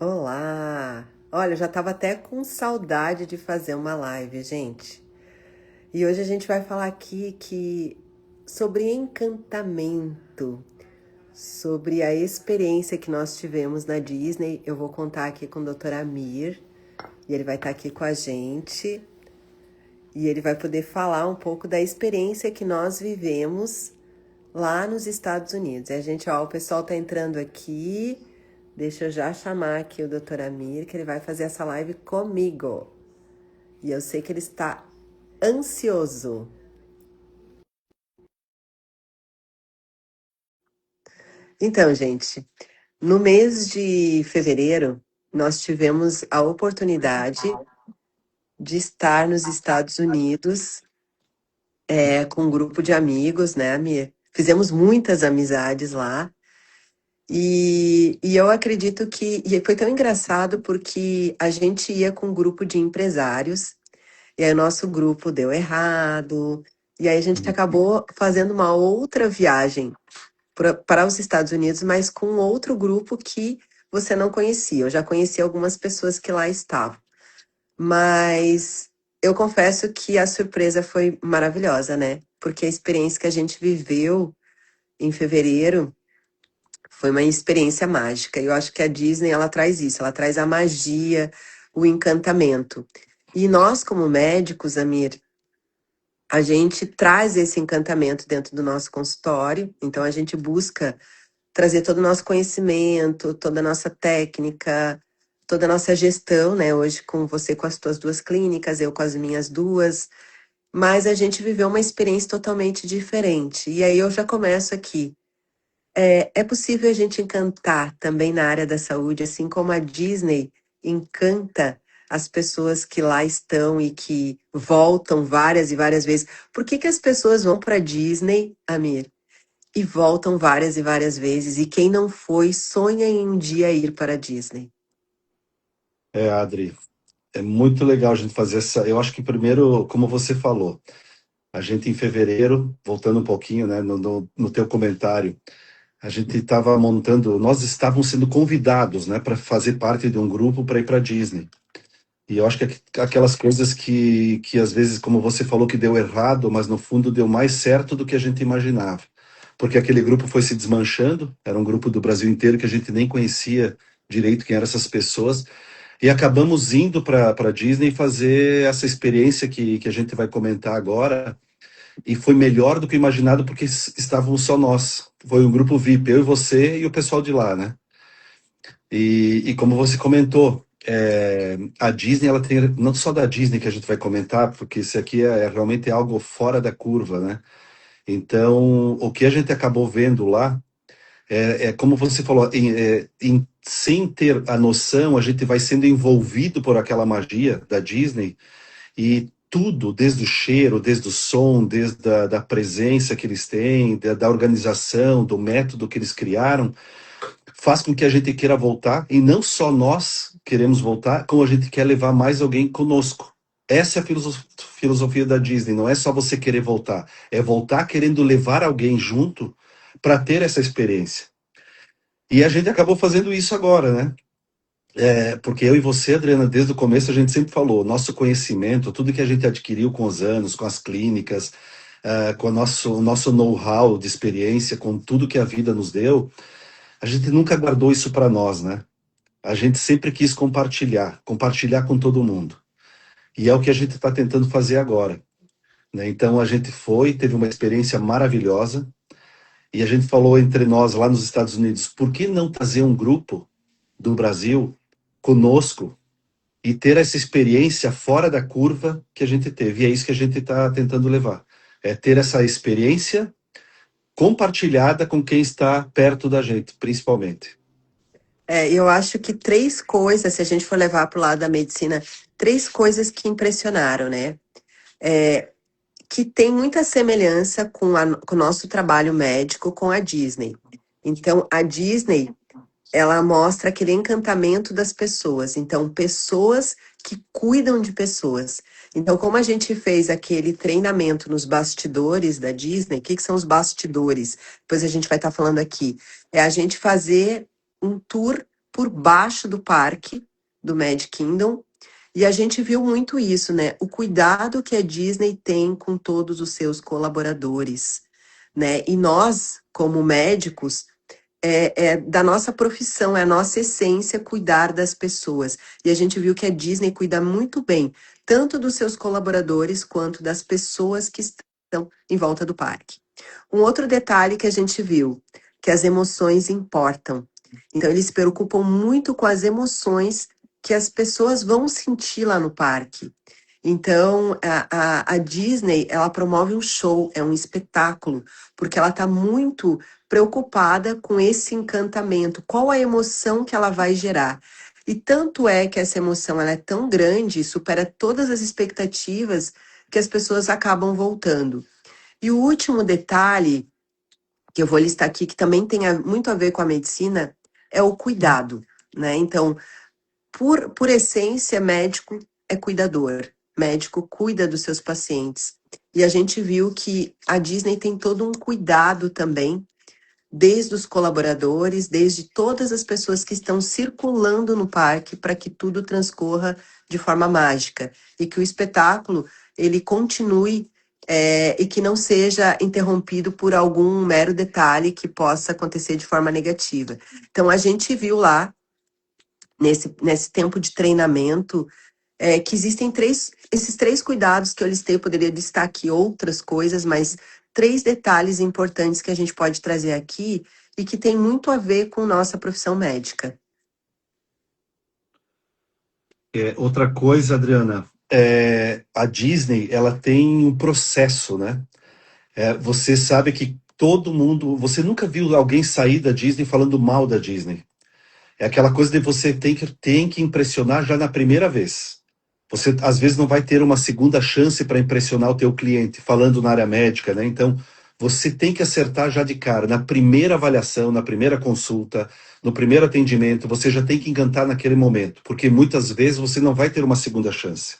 Olá! Olha, eu já estava até com saudade de fazer uma live, gente. E hoje a gente vai falar aqui sobre encantamento, sobre a experiência que nós tivemos na Disney. Eu vou contar aqui com o Dr. Amir, e ele vai estar aqui com a gente, e ele vai poder falar um pouco da experiência que nós vivemos lá nos Estados Unidos. E a gente, ó, o pessoal tá entrando aqui. Deixa eu já chamar aqui o Dr. Amir, que ele vai fazer essa live comigo. E eu sei que ele está ansioso. Então, gente, no mês de fevereiro, nós tivemos a oportunidade de estar nos Estados Unidos, com um grupo de amigos, né, Amir? Fizemos muitas amizades lá. E eu acredito e foi tão engraçado porque a gente ia com um grupo de empresários. E aí o nosso grupo deu errado. E aí a gente acabou fazendo uma outra viagem para os Estados Unidos, mas com outro grupo que você não conhecia. Eu já conheci algumas pessoas que lá estavam. Mas eu confesso que a surpresa foi maravilhosa, né? Porque a experiência que a gente viveu em fevereiro foi uma experiência mágica. E eu acho que a Disney, ela traz isso, ela traz a magia, o encantamento. E nós, como médicos, Amir, a gente traz esse encantamento dentro do nosso consultório, então a gente busca trazer todo o nosso conhecimento, toda a nossa técnica, toda a nossa gestão, né? Hoje com você com as tuas duas clínicas, eu com as minhas duas, mas a gente viveu uma experiência totalmente diferente. E aí eu já começo aqui. É possível a gente encantar também na área da saúde, assim como a Disney encanta as pessoas que lá estão e que voltam várias e várias vezes. Por que que as pessoas vão para a Disney, Amir, e voltam várias e várias vezes? E quem não foi, sonha em um dia ir para a Disney. Adri, é muito legal a gente fazer essa. Eu acho que primeiro, como você falou, a gente em fevereiro, voltando um pouquinho, né, no teu comentário, a gente estava montando, nós estávamos sendo convidados, né, para fazer parte de um grupo para ir para Disney. E eu acho que aquelas coisas que às vezes, como você falou, que deu errado, mas no fundo deu mais certo do que a gente imaginava. Porque aquele grupo foi se desmanchando, era um grupo do Brasil inteiro que a gente nem conhecia direito quem eram essas pessoas. E acabamos indo para Disney fazer essa experiência que a gente vai comentar agora. E foi melhor do que imaginado, porque estávamos só nós. Foi um grupo VIP, eu e você e o pessoal de lá, né? E como você comentou, a Disney, ela tem, não só da Disney que a gente vai comentar, porque isso aqui é realmente algo fora da curva, né? Então, o que a gente acabou vendo lá como você falou, sem ter a noção, a gente vai sendo envolvido por aquela magia da Disney e tudo, desde o cheiro, desde o som, desde da presença que eles têm, da organização, do método que eles criaram, faz com que a gente queira voltar e não só nós queremos voltar, como a gente quer levar mais alguém conosco. Essa é a filosofia da Disney, não é só você querer voltar, é voltar querendo levar alguém junto para ter essa experiência. E a gente acabou fazendo isso agora, né? Porque eu e você, Adriana, desde o começo a gente sempre falou, nosso conhecimento, tudo que a gente adquiriu com os anos, com as clínicas, com o nosso know-how de experiência, com tudo que a vida nos deu, a gente nunca guardou isso para nós, né? A gente sempre quis compartilhar, compartilhar com todo mundo. E é o que a gente está tentando fazer agora, né? Então a gente foi, teve uma experiência maravilhosa, e a gente falou entre nós lá nos Estados Unidos, por que não trazer um grupo do Brasil conosco e ter essa experiência fora da curva que a gente teve. E é isso que a gente está tentando levar. É ter essa experiência compartilhada com quem está perto da gente, principalmente. Eu acho que três coisas, se a gente for levar para o lado da medicina, três coisas que impressionaram, né? É, que tem muita semelhança com o nosso trabalho médico com a Disney. Então, a Disney, ela mostra aquele encantamento das pessoas. Então, pessoas que cuidam de pessoas. Então, como a gente fez aquele treinamento nos bastidores da Disney, o que são os bastidores? Depois a gente vai estar falando aqui. É a gente fazer um tour por baixo do parque do Magic Kingdom. E a gente viu muito isso, né? O cuidado que a Disney tem com todos os seus colaboradores, né? E nós, como médicos, é da nossa profissão, é a nossa essência cuidar das pessoas. E a gente viu que a Disney cuida muito bem, tanto dos seus colaboradores quanto das pessoas que estão em volta do parque. Um outro detalhe que a gente viu, que as emoções importam. Então, eles se preocupam muito com as emoções que as pessoas vão sentir lá no parque. Então, a Disney, ela promove um show, é um espetáculo, porque ela está muito preocupada com esse encantamento, qual a emoção que ela vai gerar. E tanto é que essa emoção ela é tão grande, supera todas as expectativas, que as pessoas acabam voltando. E o último detalhe, que eu vou listar aqui, que também tem muito a ver com a medicina, é o cuidado, né? Então, por essência, médico é cuidador. Médico cuida dos seus pacientes. E a gente viu que a Disney tem todo um cuidado também, desde os colaboradores, desde todas as pessoas que estão circulando no parque para que tudo transcorra de forma mágica e que o espetáculo ele continue e que não seja interrompido por algum mero detalhe que possa acontecer de forma negativa. Então a gente viu lá nesse tempo de treinamento que existem esses três cuidados que eu listei, eu poderia listar aqui outras coisas, mas três detalhes importantes que a gente pode trazer aqui e que tem muito a ver com nossa profissão médica. Outra coisa, Adriana, a Disney, ela tem um processo, né? Você sabe que todo mundo, você nunca viu alguém sair da Disney falando mal da Disney. É aquela coisa de você tem que impressionar já na primeira vez. Você às vezes não vai ter uma segunda chance para impressionar o teu cliente, falando na área médica, né? Então, você tem que acertar já de cara, na primeira avaliação, na primeira consulta, no primeiro atendimento, você já tem que encantar naquele momento, porque muitas vezes você não vai ter uma segunda chance.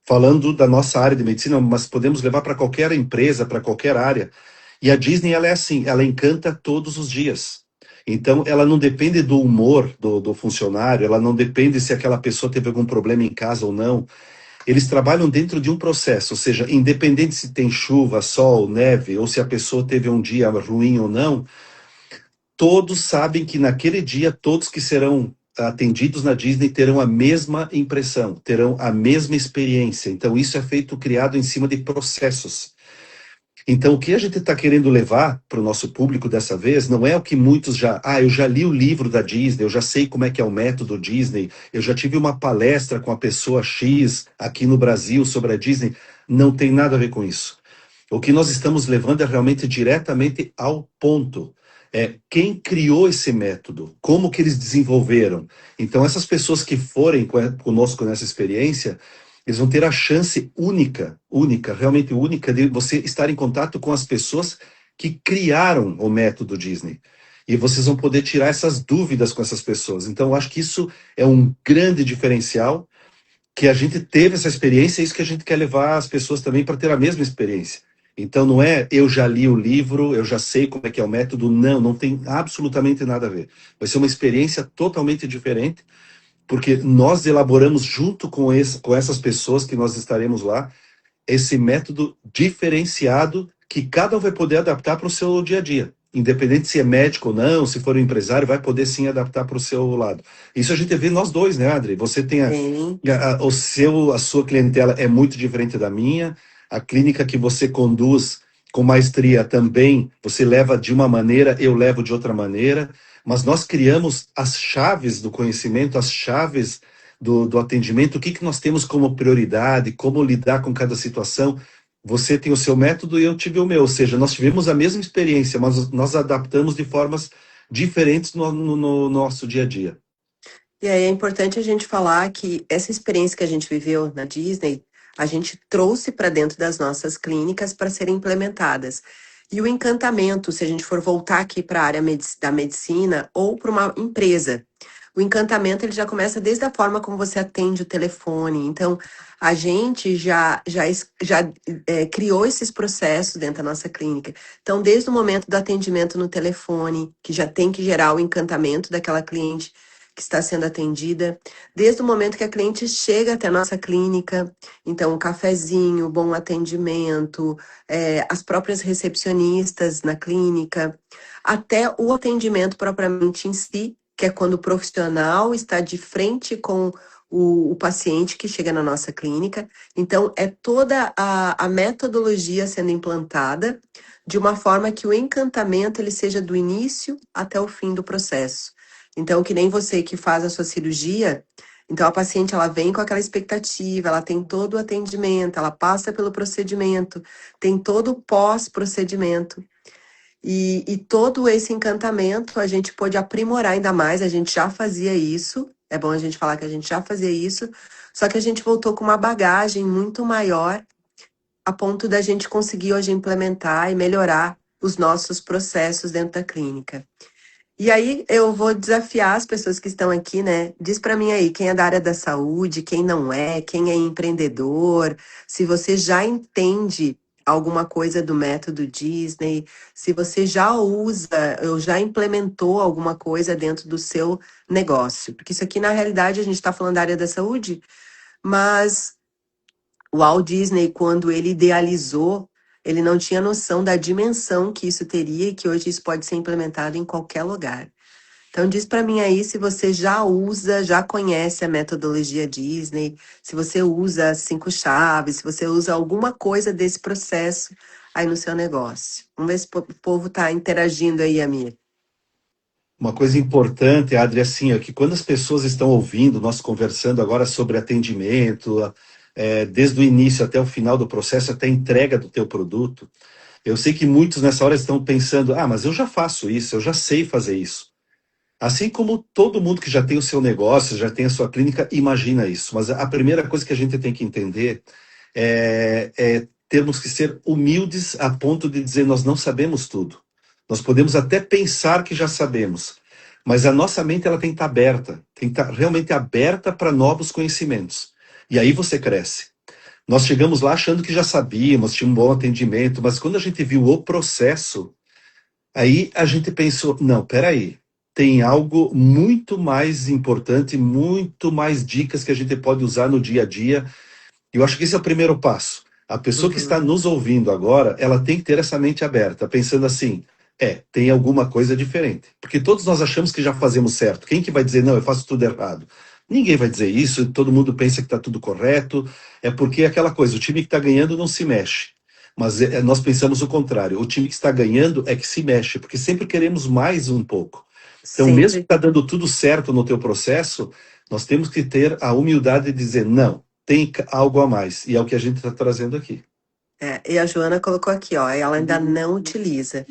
Falando da nossa área de medicina, mas podemos levar para qualquer empresa, para qualquer área. E a Disney, ela é assim, ela encanta todos os dias. Então, ela não depende do humor do funcionário, ela não depende se aquela pessoa teve algum problema em casa ou não. Eles trabalham dentro de um processo, ou seja, independente se tem chuva, sol, neve, ou se a pessoa teve um dia ruim ou não, todos sabem que naquele dia, todos que serão atendidos na Disney terão a mesma impressão, terão a mesma experiência. Então, isso é feito, criado em cima de processos. Então, o que a gente está querendo levar para o nosso público dessa vez não é o que muitos já. Eu já li o livro da Disney, eu já sei como é que é o método Disney, eu já tive uma palestra com a pessoa X aqui no Brasil sobre a Disney. Não tem nada a ver com isso. O que nós estamos levando é realmente diretamente ao ponto. Quem criou esse método, como que eles desenvolveram. Então, essas pessoas que forem conosco nessa experiência, eles vão ter a chance única, realmente única, de você estar em contato com as pessoas que criaram o método Disney. E vocês vão poder tirar essas dúvidas com essas pessoas. Então, eu acho que isso é um grande diferencial, que a gente teve essa experiência, e isso que a gente quer levar as pessoas também para ter a mesma experiência. Então, não é eu já li o livro, eu já sei como é que é o método. Não, não tem absolutamente nada a ver. Vai ser uma experiência totalmente diferente, porque nós elaboramos junto com essas pessoas que nós estaremos lá, esse método diferenciado que cada um vai poder adaptar para o seu dia a dia. Independente se é médico ou não, se for um empresário, vai poder sim adaptar para o seu lado. Isso a gente vê nós dois, né, Adri? Você tem a sua clientela é muito diferente da minha, a clínica que você conduz com maestria também, você leva de uma maneira, eu levo de outra maneira, mas nós criamos as chaves do conhecimento, as chaves do atendimento, o que nós temos como prioridade, como lidar com cada situação. Você tem o seu método e eu tive o meu, ou seja, nós tivemos a mesma experiência, mas nós adaptamos de formas diferentes no nosso dia a dia. E aí é importante a gente falar que essa experiência que a gente viveu na Disney, a gente trouxe para dentro das nossas clínicas para serem implementadas. E o encantamento, se a gente for voltar aqui para a área da medicina ou para uma empresa, o encantamento ele já começa desde a forma como você atende o telefone. Então, a gente já criou esses processos dentro da nossa clínica. Então, desde o momento do atendimento no telefone, que já tem que gerar o encantamento daquela cliente, que está sendo atendida, desde o momento que a cliente chega até a nossa clínica. Então, o cafezinho, o bom atendimento, as próprias recepcionistas na clínica, até o atendimento propriamente em si, que é quando o profissional está de frente com o paciente que chega na nossa clínica. Então, é toda a metodologia sendo implantada de uma forma que o encantamento ele seja do início até o fim do processo. Então, que nem você que faz a sua cirurgia, então a paciente ela vem com aquela expectativa, ela tem todo o atendimento, ela passa pelo procedimento, tem todo o pós-procedimento. E todo esse encantamento a gente pôde aprimorar ainda mais, a gente já fazia isso, é bom a gente falar que a gente já fazia isso, só que a gente voltou com uma bagagem muito maior, a ponto da gente conseguir hoje implementar e melhorar os nossos processos dentro da clínica. E aí eu vou desafiar as pessoas que estão aqui, né? Diz para mim aí, quem é da área da saúde, quem não é, quem é empreendedor, se você já entende alguma coisa do método Disney, se você já usa ou já implementou alguma coisa dentro do seu negócio. Porque isso aqui, na realidade, a gente está falando da área da saúde, mas o Walt Disney, quando ele idealizou, ele não tinha noção da dimensão que isso teria e que hoje isso pode ser implementado em qualquer lugar. Então diz para mim aí se você já usa, já conhece a metodologia Disney, se você usa as 5 chaves, se você usa alguma coisa desse processo aí no seu negócio. Vamos ver se o povo está interagindo aí, Amir. Uma coisa importante, Adri, assim, é que quando as pessoas estão ouvindo nós conversando agora sobre atendimento, desde o início até o final do processo, até a entrega do teu produto, eu sei que muitos nessa hora estão pensando, mas eu já faço isso, eu já sei fazer isso. Assim como todo mundo que já tem o seu negócio, já tem a sua clínica, imagina isso. Mas a primeira coisa que a gente tem que entender é termos que ser humildes a ponto de dizer nós não sabemos tudo. Nós podemos até pensar que já sabemos, mas a nossa mente ela tem que estar aberta, tem que estar realmente aberta para novos conhecimentos. E aí você cresce. Nós chegamos lá achando que já sabíamos, tinha um bom atendimento, mas quando a gente viu o processo, aí a gente pensou, não, peraí, tem algo muito mais importante, muito mais dicas que a gente pode usar no dia a dia. E eu acho que esse é o primeiro passo. A pessoa que está Uhum. nos ouvindo agora, ela tem que ter essa mente aberta, pensando assim, tem alguma coisa diferente. Porque todos nós achamos que já fazemos certo. Quem que vai dizer, não, eu faço tudo errado? Ninguém vai dizer isso, todo mundo pensa que está tudo correto. É porque é aquela coisa, o time que está ganhando não se mexe. Mas nós pensamos o contrário, o time que está ganhando é que se mexe, porque sempre queremos mais um pouco. Então, mesmo que Sempre. está dando tudo certo no teu processo, nós temos que ter a humildade de dizer, não, tem algo a mais. E é o que a gente está trazendo aqui. E a Joana colocou aqui, ó, ela ainda não utiliza.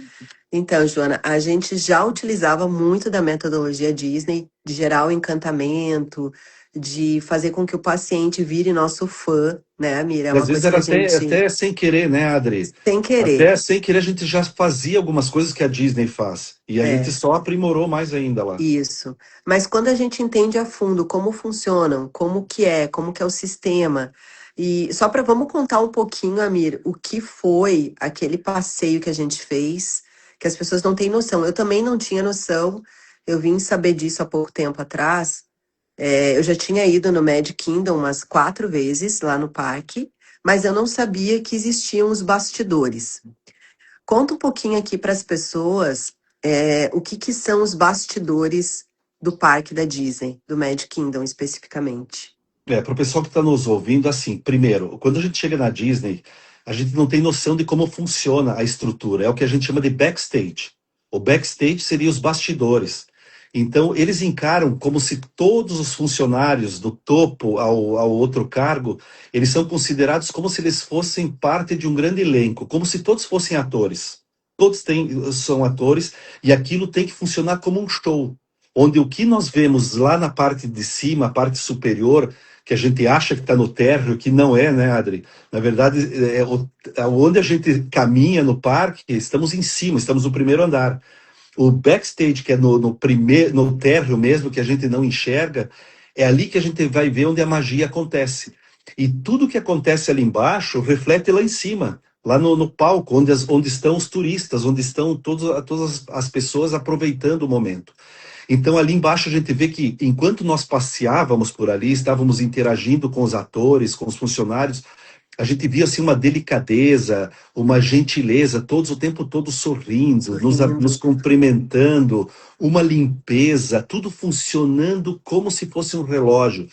Então, Joana, a gente já utilizava muito da metodologia Disney, de gerar o encantamento, de fazer com que o paciente vire nosso fã, né, Mira? É E às uma vezes coisa que era a até, gente, até sem querer, né, Adri? sem querer, Até sem querer a gente já fazia algumas coisas que a Disney faz. E a gente é, só aprimorou mais ainda lá. isso. Mas quando a gente entende a fundo como funcionam, como que é o sistema, e só para vamos contar um pouquinho, Amir, o que foi aquele passeio que a gente fez, que as pessoas não têm noção. Eu também não tinha noção, eu vim saber disso há pouco tempo atrás. Eu já tinha ido no Magic Kingdom umas 4 vezes lá no parque, mas eu não sabia que existiam os bastidores. Conta um pouquinho aqui para as pessoas, o que que são os bastidores do parque da Disney, do Magic Kingdom especificamente. Para o pessoal que está nos ouvindo, assim, primeiro, quando a gente chega na Disney, a gente não tem noção de como funciona a estrutura. É o que a gente chama de backstage. O backstage seria os bastidores. Então, eles encaram como se todos os funcionários, do topo ao outro cargo, eles são considerados como se eles fossem parte de um grande elenco, como se todos fossem atores. Todos são atores e aquilo tem que funcionar como um show, onde o que nós vemos lá na parte de cima, a parte superior, que a gente acha que está no térreo, que não é, né, Adri? Na verdade, onde a gente caminha no parque, estamos em cima, estamos no primeiro andar. O backstage, que é no térreo mesmo, que a gente não enxerga, é ali que a gente vai ver onde a magia acontece. E tudo que acontece ali embaixo reflete lá em cima, lá no palco, onde estão os turistas, onde estão todas as pessoas aproveitando o momento. Então, ali embaixo, a gente vê que, enquanto nós passeávamos por ali, estávamos interagindo com os atores, com os funcionários, a gente via assim uma delicadeza, uma gentileza, todos o tempo todo sorrindo, nos Sorrindo. cumprimentando, uma limpeza, tudo funcionando como se fosse um relógio.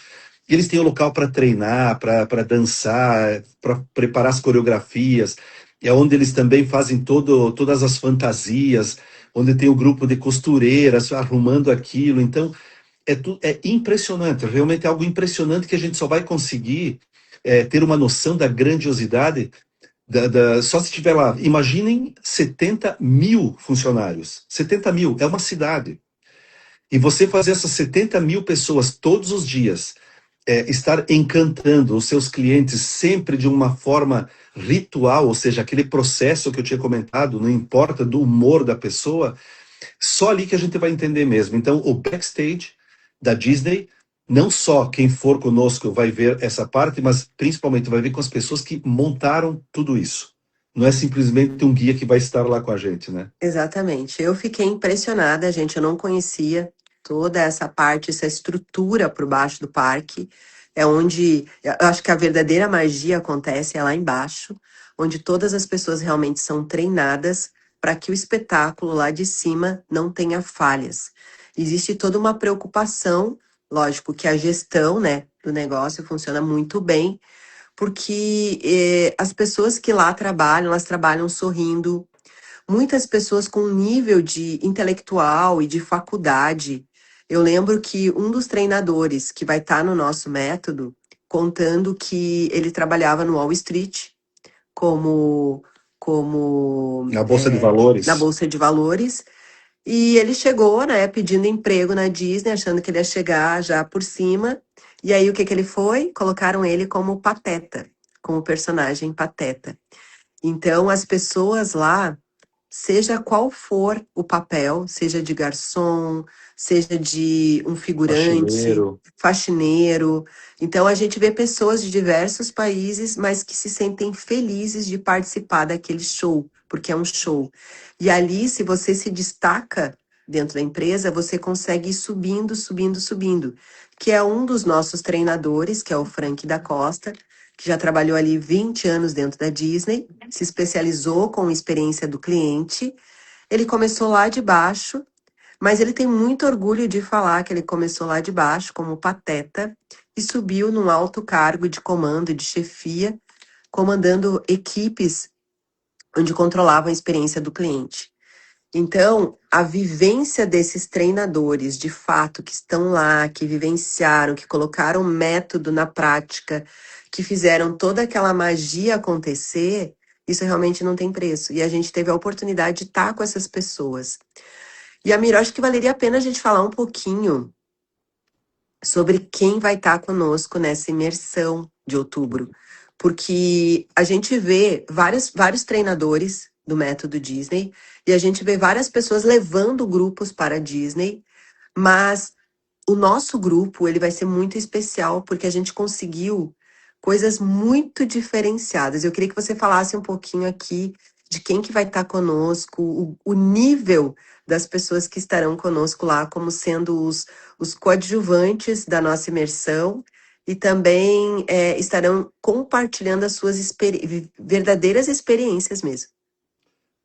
E eles têm o local para treinar, para dançar, para preparar as coreografias. É onde eles também fazem todas as fantasias, onde tem o grupo de costureiras arrumando aquilo. Então, é impressionante, realmente é algo impressionante que a gente só vai conseguir ter uma noção da grandiosidade só se tiver lá. Imaginem 70 mil funcionários. 70 mil é uma cidade. E você fazer essas 70 mil pessoas todos os dias estar encantando os seus clientes sempre de uma forma ritual, ou seja, aquele processo que eu tinha comentado, não importa do humor da pessoa, só ali que a gente vai entender mesmo. Então, o backstage da Disney, não só quem for conosco vai ver essa parte, mas principalmente vai ver com as pessoas que montaram tudo isso. Não é simplesmente um guia que vai estar lá com a gente, né? Exatamente. Eu fiquei impressionada, gente. Eu não conhecia toda essa parte, essa estrutura por baixo do parque. É onde eu acho que a verdadeira magia acontece é lá embaixo, onde todas as pessoas realmente são treinadas para que o espetáculo lá de cima não tenha falhas. Existe toda uma preocupação, lógico que a gestão, né, do negócio funciona muito bem, porque as pessoas que lá trabalham, elas trabalham sorrindo, muitas pessoas com um nível de intelectual e de faculdade. Eu lembro que um dos treinadores que vai estar no nosso método, contando que ele trabalhava no Wall Street como, Na Bolsa de na Valores. Bolsa de Valores, e ele chegou, né, pedindo emprego na Disney, achando que ele ia chegar já por cima. E aí o que que ele foi? Colocaram ele como Pateta, como personagem Pateta. Então as pessoas lá, seja qual for o papel, seja de garçom, seja de um figurante, Faxineiro. faxineiro. Então a gente vê pessoas de diversos países, mas que se sentem felizes de participar daquele show, porque é um show. E ali, se você se destaca dentro da empresa, você consegue ir subindo, subindo, subindo. Que é um dos nossos treinadores, que é o Frank da Costa, que já trabalhou ali 20 anos dentro da Disney, se especializou com experiência do cliente. Ele começou lá de baixo, mas ele tem muito orgulho de falar que ele começou lá de baixo como pateta e subiu num alto cargo de comando, de chefia, comandando equipes onde controlavam a experiência do cliente. Então, a vivência desses treinadores, de fato, que estão lá, que vivenciaram, que colocaram método na prática, que fizeram toda aquela magia acontecer, isso realmente não tem preço. E a gente teve a oportunidade de estar com essas pessoas. E, Amir, eu acho que valeria a pena a gente falar um pouquinho sobre quem vai estar conosco nessa imersão de outubro. Porque a gente vê vários treinadores do método Disney e a gente vê várias pessoas levando grupos para a Disney, mas o nosso grupo, ele vai ser muito especial porque a gente conseguiu coisas muito diferenciadas. Eu queria que você falasse um pouquinho aqui de quem que vai estar conosco, o nível das pessoas que estarão conosco lá como sendo os coadjuvantes da nossa imersão e também estarão compartilhando as suas verdadeiras experiências mesmo.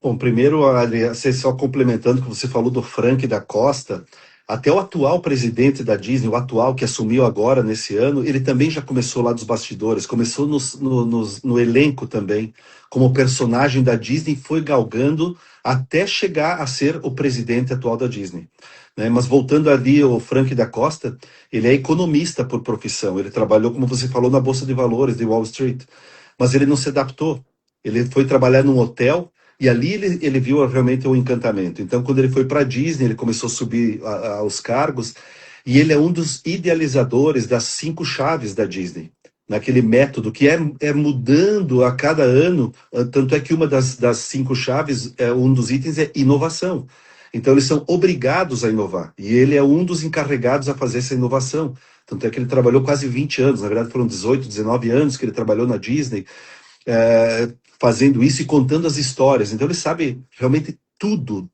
Bom, primeiro, você só complementando o que você falou do Frank da Costa, até o atual presidente da Disney, o atual que assumiu agora nesse ano, ele também já começou lá dos bastidores, começou no elenco também, como personagem da Disney, foi galgando até chegar a ser o presidente atual da Disney. Né? Mas voltando ali, o Frank da Costa, ele é economista por profissão, ele trabalhou, como você falou, na Bolsa de Valores de Wall Street, mas ele não se adaptou. Ele foi trabalhar num hotel e ali ele viu realmente o encantamento. Então, quando ele foi para a Disney, ele começou a subir aos cargos, e ele é um dos idealizadores das 5 chaves da Disney, naquele método que é mudando a cada ano. Tanto é que uma das 5 chaves, um dos itens é inovação. Então, eles são obrigados a inovar, e ele é um dos encarregados a fazer essa inovação. Tanto é que ele trabalhou quase 20 anos, na verdade foram 18, 19 anos que ele trabalhou na Disney, fazendo isso e contando as histórias. Então ele sabe realmente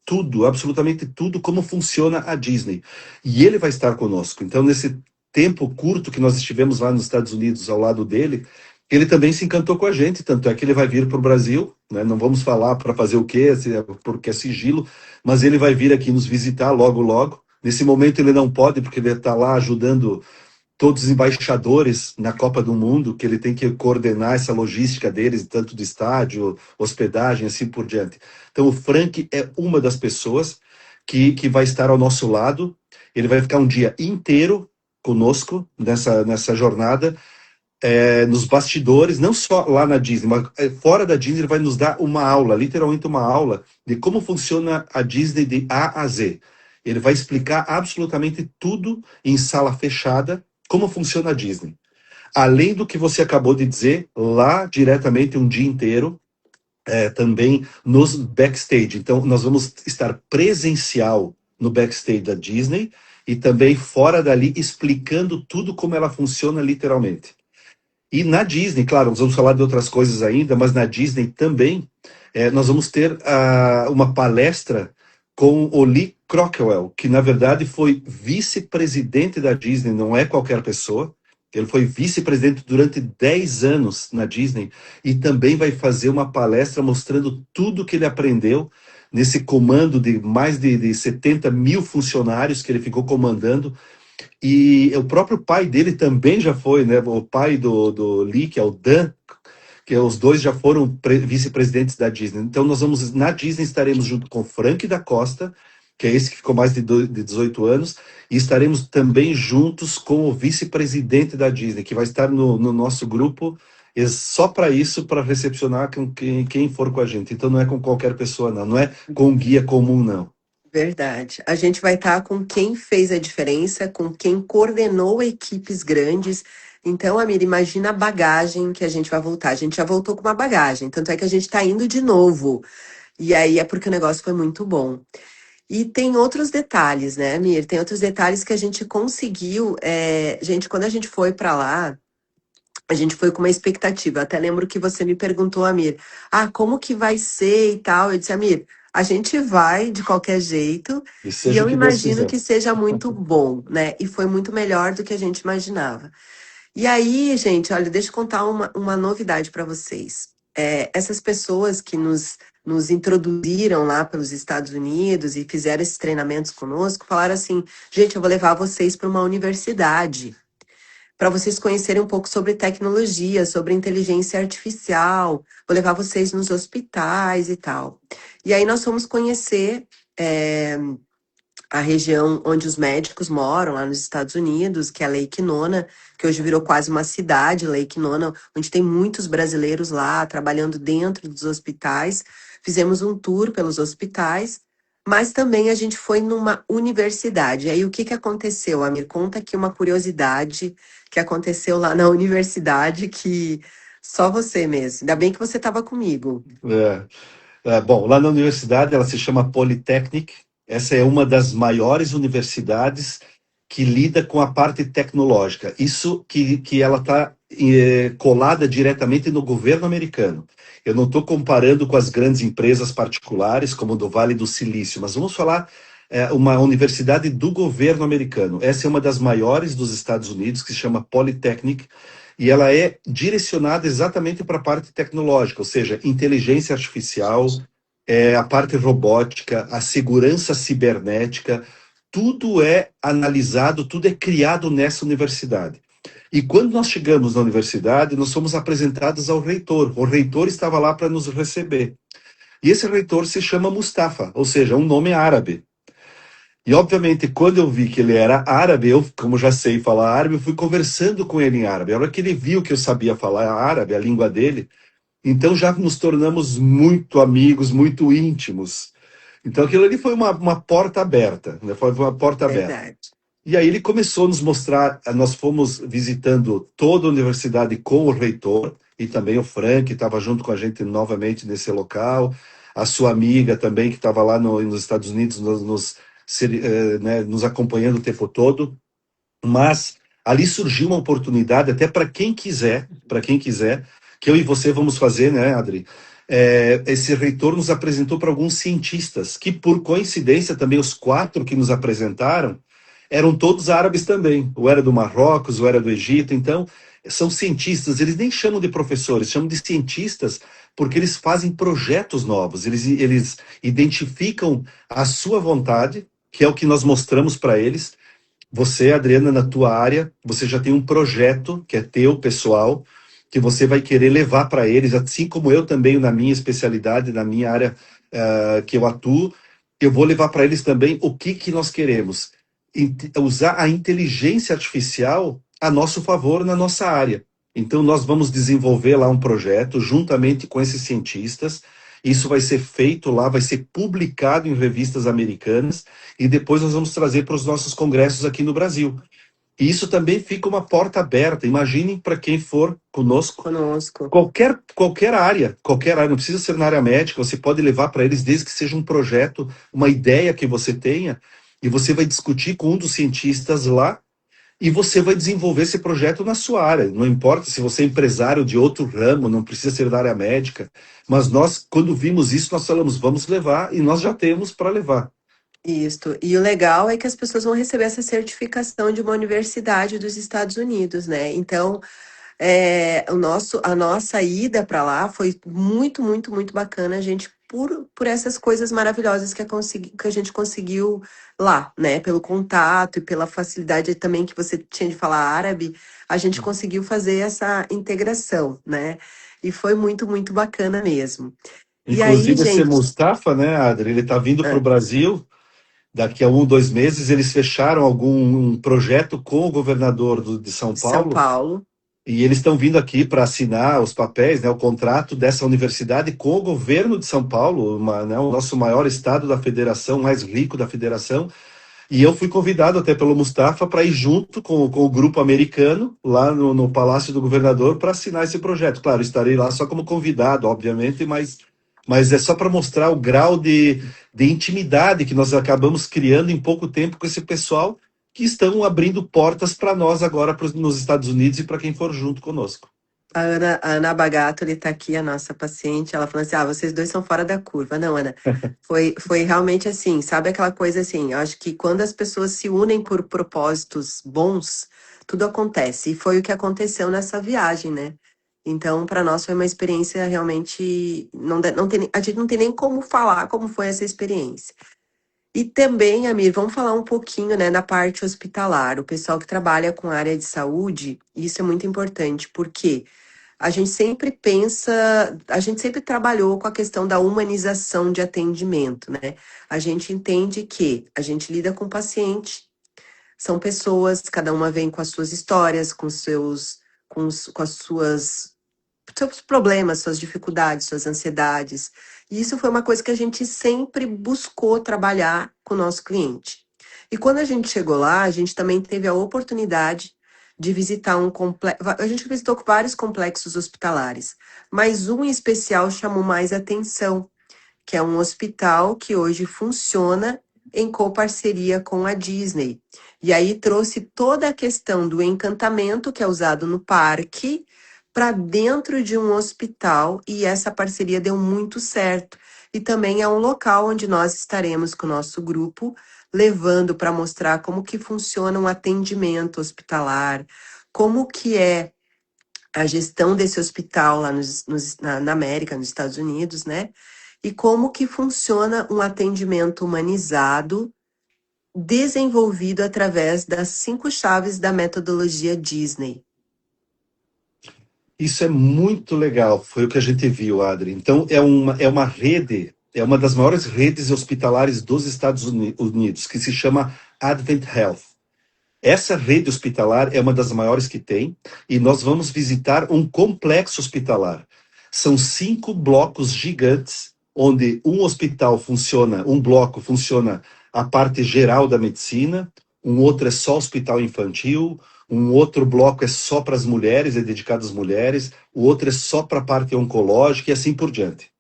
tudo, absolutamente tudo, como funciona a Disney. E ele vai estar conosco. Então, nesse tempo curto que nós estivemos lá nos Estados Unidos ao lado dele, ele também se encantou com a gente, tanto é que ele vai vir para o Brasil, né? Não vamos falar para fazer o quê, porque é sigilo, mas ele vai vir aqui nos visitar logo, logo. Nesse momento ele não pode, porque ele está lá ajudando todos os embaixadores na Copa do Mundo, que ele tem que coordenar essa logística deles, tanto do estádio, hospedagem, assim por diante. Então, o Frank é uma das pessoas que vai estar ao nosso lado. Ele vai ficar um dia inteiro conosco nessa jornada, nos bastidores, não só lá na Disney, mas fora da Disney. Ele vai nos dar uma aula, literalmente uma aula, de como funciona a Disney de A a Z. Ele vai explicar absolutamente tudo em sala fechada, como funciona a Disney. Além do que você acabou de dizer, lá diretamente um dia inteiro, também nos backstage. Então, nós vamos estar presencial no backstage da Disney e também fora dali explicando tudo como ela funciona literalmente. E na Disney, claro, nós vamos falar de outras coisas ainda, mas na Disney também nós vamos ter uma palestra com o Lee Crockwell, que na verdade foi vice-presidente da Disney, não é qualquer pessoa. Ele foi vice-presidente durante 10 anos na Disney e também vai fazer uma palestra mostrando tudo que ele aprendeu nesse comando de mais de 70 mil funcionários que ele ficou comandando. E o próprio pai dele também já foi, né? O pai do Lee, que é o Dan, que os dois já foram vice-presidentes da Disney. Então nós vamos, na Disney, estaremos junto com Frank da Costa, que é esse que ficou mais de 18 anos, e estaremos também juntos com o vice-presidente da Disney, que vai estar no nosso grupo só para isso, para recepcionar quem for com a gente. Então não é com qualquer pessoa, não é com um guia comum, não. Verdade. A gente vai estar com quem fez a diferença, com quem coordenou equipes grandes. Então, Amir, imagina a bagagem que a gente vai voltar. A gente já voltou com uma bagagem, tanto é que a gente está indo de novo. E aí é porque o negócio foi muito bom. E tem outros detalhes, né, Amir? Tem outros detalhes que a gente conseguiu. Gente, quando a gente foi para lá, a gente foi com uma expectativa. Eu até lembro que você me perguntou, Amir, como que vai ser e tal. Eu disse, Amir, a gente vai de qualquer jeito E e seja o eu que Deus imagino quiser. que seja muito bom, né? E foi muito melhor do que a gente imaginava. E aí, gente, olha, deixa eu contar uma novidade para vocês. Essas pessoas que nos introduziram lá pelos Estados Unidos e fizeram esses treinamentos conosco, falaram assim, gente, eu vou levar vocês para uma universidade para vocês conhecerem um pouco sobre tecnologia, sobre inteligência artificial, vou levar vocês nos hospitais e tal. E aí nós fomos conhecer a região onde os médicos moram, lá nos Estados Unidos, que é Lake Nona, que hoje virou quase uma cidade, Lake Nona, onde tem muitos brasileiros lá trabalhando dentro dos hospitais. Fizemos um tour pelos hospitais, mas também a gente foi numa universidade. Aí o que aconteceu, Amir? Conta aqui uma curiosidade que aconteceu lá na universidade que só você mesmo. Ainda bem que você estava comigo. Bom, lá na universidade ela se chama Polytechnic. Essa é uma das maiores universidades que lida com a parte tecnológica. Isso que ela está colada diretamente no governo americano. Eu não estou comparando com as grandes empresas particulares, como do Vale do Silício, mas vamos falar uma universidade do governo americano. Essa é uma das maiores dos Estados Unidos, que se chama Polytechnic, e ela é direcionada exatamente para a parte tecnológica, ou seja, inteligência artificial, a parte robótica, a segurança cibernética, tudo é analisado, tudo é criado nessa universidade. E quando nós chegamos na universidade, nós fomos apresentados ao reitor. O reitor estava lá para nos receber. E esse reitor se chama Mustafa, ou seja, um nome árabe. E, obviamente, quando eu vi que ele era árabe, eu, como já sei falar árabe, eu fui conversando com ele em árabe. A hora que ele viu que eu sabia falar árabe, a língua dele, então já nos tornamos muito amigos, muito íntimos. Então aquilo ali foi uma porta aberta, né? Foi uma porta aberta. Verdade. E aí ele começou a nos mostrar, nós fomos visitando toda a universidade com o reitor, e também o Frank, que estava junto com a gente novamente nesse local, a sua amiga também, que estava lá nos Estados Unidos, nos acompanhando o tempo todo. Mas ali surgiu uma oportunidade, até para quem quiser, que eu e você vamos fazer, né, Adri? esse reitor nos apresentou para alguns cientistas, que por coincidência também os 4 que nos apresentaram eram todos árabes também, ou era do Marrocos, ou era do Egito. Então, são cientistas, eles nem chamam de professores, chamam de cientistas, porque eles fazem projetos novos, eles identificam a sua vontade, que é o que nós mostramos para eles. Você, Adriana, na tua área, você já tem um projeto que é teu, pessoal, que você vai querer levar para eles, assim como eu também, na minha especialidade, na minha área que eu atuo, eu vou levar para eles também o que nós queremos. Usar a inteligência artificial a nosso favor na nossa área. Então, nós vamos desenvolver lá um projeto juntamente com esses cientistas. Isso vai ser feito lá, vai ser publicado em revistas americanas e depois nós vamos trazer para os nossos congressos aqui no Brasil. E isso também fica uma porta aberta. Imaginem para quem for conosco, Conosco. qualquer área, não precisa ser na área médica, você pode levar para eles desde que seja um projeto, uma ideia que você tenha, e você vai discutir com um dos cientistas lá, e você vai desenvolver esse projeto na sua área. Não importa se você é empresário de outro ramo, não precisa ser da área médica, mas nós, quando vimos isso, nós falamos, vamos levar, e nós já temos para levar. Isso. E o legal é que as pessoas vão receber essa certificação de uma universidade dos Estados Unidos, né? Então, a nossa ida para lá foi muito, muito, muito bacana, gente, por essas coisas maravilhosas que a gente conseguiu lá, né? Pelo contato e pela facilidade também que você tinha de falar árabe, a gente conseguiu fazer essa integração, né? E foi muito, muito bacana mesmo. E aí, Inclusive, esse gente, Mustafa, né, Adri, ele está vindo para o ah, Brasil. Daqui a 2 meses, eles fecharam algum projeto com o governador de São São Paulo Paulo. e eles estão vindo aqui para assinar os papéis, né, o contrato dessa universidade com o governo de São Paulo, né, o nosso maior estado da federação, mais rico da federação. E eu fui convidado até pelo Mustafa para ir junto com o grupo americano lá no Palácio do Governador para assinar esse projeto. Claro, estarei lá só como convidado, obviamente, mas é só para mostrar o grau de intimidade que nós acabamos criando em pouco tempo com esse pessoal que estão abrindo portas para nós agora nos Estados Unidos e para quem for junto conosco. A Ana Bagato, ele tá aqui, a nossa paciente, ela falou assim, vocês dois são fora da curva. Não, Ana, foi realmente assim, sabe aquela coisa assim, eu acho que quando as pessoas se unem por propósitos bons, tudo acontece. E foi o que aconteceu nessa viagem, né? Então, para nós foi uma experiência realmente, a gente não tem nem como falar como foi essa experiência. E também, Amir, vamos falar um pouquinho, né, na parte hospitalar. O pessoal que trabalha com a área de saúde, isso é muito importante, porque a gente sempre pensa, a gente sempre trabalhou com a questão da humanização de atendimento, né? A gente entende que a gente lida com o paciente, são pessoas, cada uma vem com as suas histórias, com as seus problemas, suas dificuldades, suas ansiedades. E isso foi uma coisa que a gente sempre buscou trabalhar com o nosso cliente. E quando a gente chegou lá, a gente também teve a oportunidade de visitar um complexo. A gente visitou vários complexos hospitalares, mas um em especial chamou mais atenção, que é um hospital que hoje funciona em coparceria com a Disney. E aí trouxe toda a questão do encantamento que é usado no parque para dentro de um hospital, e essa parceria deu muito certo. E também é um local onde nós estaremos com o nosso grupo, levando para mostrar como que funciona um atendimento hospitalar, como que é a gestão desse hospital lá na América, nos Estados Unidos, né? E como que funciona um atendimento humanizado, desenvolvido através das 5 chaves da metodologia Disney. Isso é muito legal, foi o que a gente viu, Adri. Então, é uma rede, é uma das maiores redes hospitalares dos Estados Unidos, que se chama Advent Health. Essa rede hospitalar é uma das maiores que tem, e nós vamos visitar um complexo hospitalar. São 5 blocos gigantes, onde um hospital funciona, um bloco funciona a parte geral da medicina, um outro é só hospital infantil, um outro bloco é só para as mulheres, é dedicado às mulheres, o outro é só para a parte oncológica e assim por diante.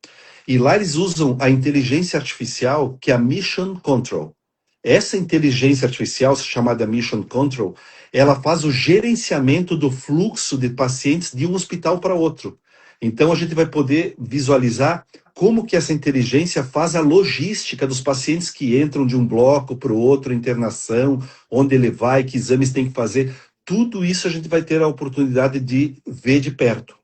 E lá eles usam a inteligência artificial, que é a Mission Control. Essa inteligência artificial, chamada Mission Control, ela faz o gerenciamento do fluxo de pacientes de um hospital para outro. Então a gente vai poder visualizar como que essa inteligência faz a logística dos pacientes que entram de um bloco para o outro, internação, onde ele vai, que exames tem que fazer. Tudo isso a gente vai ter a oportunidade de ver de perto.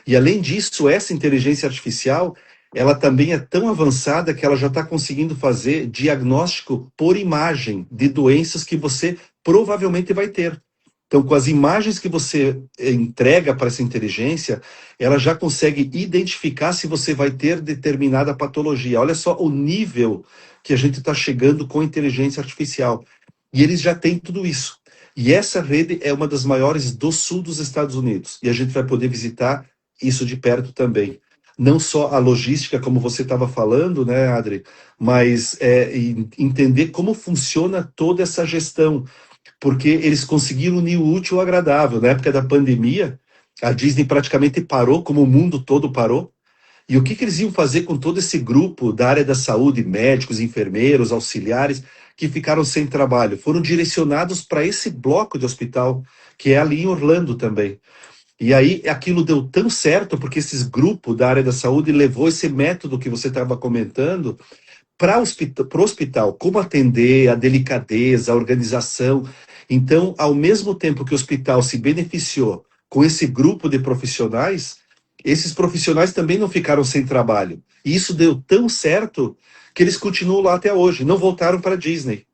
E além disso, essa inteligência artificial, ela também é tão avançada que ela já está conseguindo fazer diagnóstico por imagem de doenças que você provavelmente vai ter. Então, com as imagens que você entrega para essa inteligência, ela já consegue identificar se você vai ter determinada patologia. Olha só o nível que a gente está chegando com inteligência artificial. E eles já têm tudo isso. E essa rede é uma das maiores do sul dos Estados Unidos. E a gente vai poder visitar isso de perto também. Não só a logística, como você estava falando, né, Adri, mas entender como funciona toda essa gestão, porque eles conseguiram unir o útil ao agradável. Na época da pandemia, a Disney praticamente parou, como o mundo todo parou. E o que, que eles iam fazer com todo esse grupo da área da saúde, médicos, enfermeiros, auxiliares, que ficaram sem trabalho? Foram direcionados para esse bloco de hospital, que é ali em Orlando também. E aí aquilo deu tão certo, porque esses grupos da área da saúde levou esse método que você estava comentando para o hospital, como atender, a delicadeza, a organização. Então, ao mesmo tempo que o hospital se beneficiou com esse grupo de profissionais, esses profissionais também não ficaram sem trabalho. E isso deu tão certo que eles continuam lá até hoje, não voltaram para a Disney.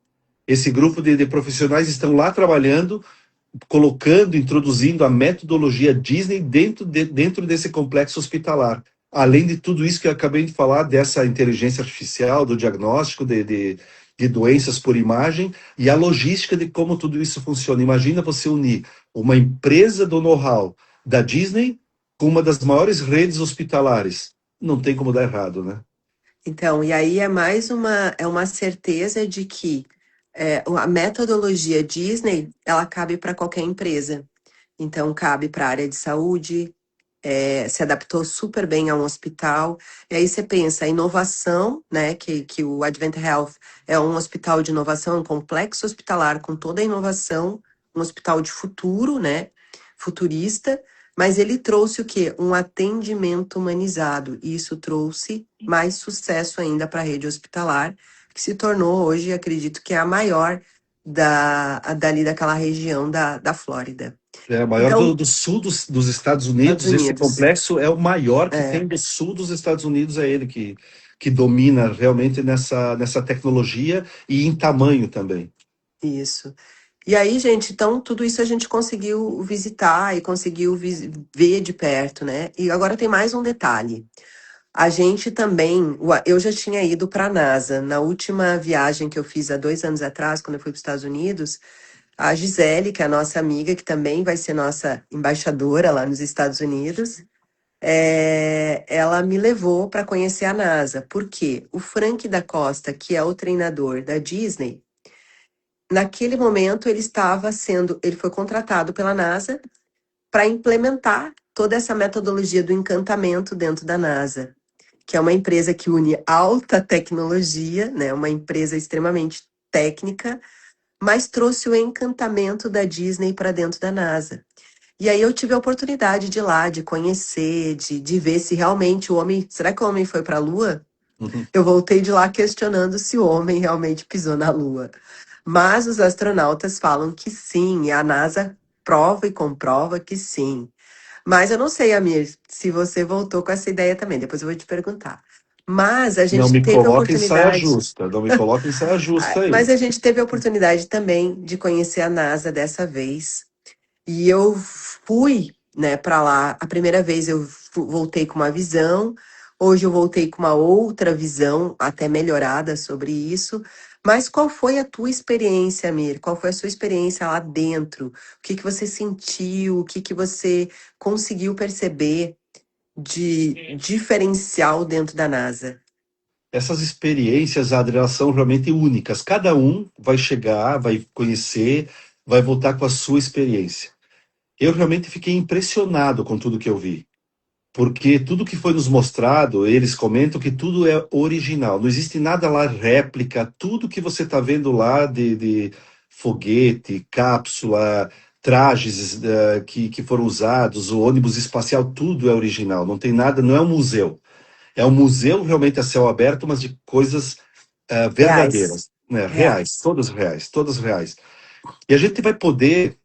Esse grupo de profissionais estão lá trabalhando, colocando, introduzindo a metodologia Disney dentro desse complexo hospitalar. Além de tudo isso que eu acabei de falar, dessa inteligência artificial, do diagnóstico de doenças por imagem e a logística de como tudo isso funciona. Imagina você unir uma empresa do know-how da Disney com uma das maiores redes hospitalares. Não tem como dar errado, né? Então, e aí é uma certeza de que a metodologia Disney, ela cabe para qualquer empresa. Então, cabe para a área de saúde, se adaptou super bem a um hospital. E aí você pensa, a inovação, né, que o Advent Health é um hospital de inovação, um complexo hospitalar com toda a inovação, um hospital de futuro, né, futurista, mas ele trouxe o quê? Um atendimento humanizado, e isso trouxe mais sucesso ainda para a rede hospitalar, que se tornou hoje, acredito que é a maior dali daquela região da Flórida. É, o maior Então, do sul dos Estados Estados Unidos, esse Unidos. complexo é o maior que É, tem do sul dos Estados Unidos, é ele que domina realmente nessa tecnologia e em tamanho também. isso. E aí, gente, então tudo isso a gente conseguiu visitar e conseguiu ver de perto, né? E agora tem mais um detalhe. A gente também, eu já tinha ido para a NASA. Na última viagem que eu fiz há 2 anos atrás, quando eu fui para os Estados Unidos, a Gisele, que é a nossa amiga, que também vai ser nossa embaixadora lá nos Estados Unidos, ela me levou para conhecer a NASA. Por quê? O Frank da Costa, que é o treinador da Disney, naquele momento ele foi contratado pela NASA para implementar toda essa metodologia do encantamento dentro da NASA, que é uma empresa que une alta tecnologia, né, uma empresa extremamente técnica, mas trouxe o encantamento da Disney para dentro da NASA. E aí eu tive a oportunidade de ir lá, de conhecer, de ver se realmente o homem, será que o homem foi para a Lua? Uhum. Eu voltei de lá questionando se o homem realmente pisou na Lua. Mas os astronautas falam que sim, e a NASA prova e comprova que sim. Mas eu não sei, Amir, se você voltou com essa ideia também, depois eu vou te perguntar. Mas a Não gente me teve a coloca em saia oportunidade, justa, não me coloca em saia justa mas aí. a gente teve a oportunidade também de conhecer a NASA dessa vez. E eu fui, né, para lá. A primeira vez eu voltei com uma visão, hoje eu voltei com uma outra visão, até melhorada sobre isso. Mas qual foi a tua experiência, Amir? Qual foi a sua experiência lá dentro? O que que você sentiu? O que que você conseguiu perceber de diferencial dentro da NASA? Essas experiências, Adri, elas são realmente únicas. Cada um vai chegar, vai conhecer, vai voltar com a sua experiência. Eu realmente fiquei impressionado com tudo que eu vi. Porque tudo que foi nos mostrado, eles comentam que tudo é original. Não existe nada lá réplica. Tudo que você está vendo lá de foguete, cápsula, trajes que foram usados, o ônibus espacial, tudo é original. Não tem nada, não é um museu. É um museu realmente a céu aberto, mas de coisas Reais. verdadeiras, né? Reais, Reais. todas reais, todas reais. E a gente vai poder,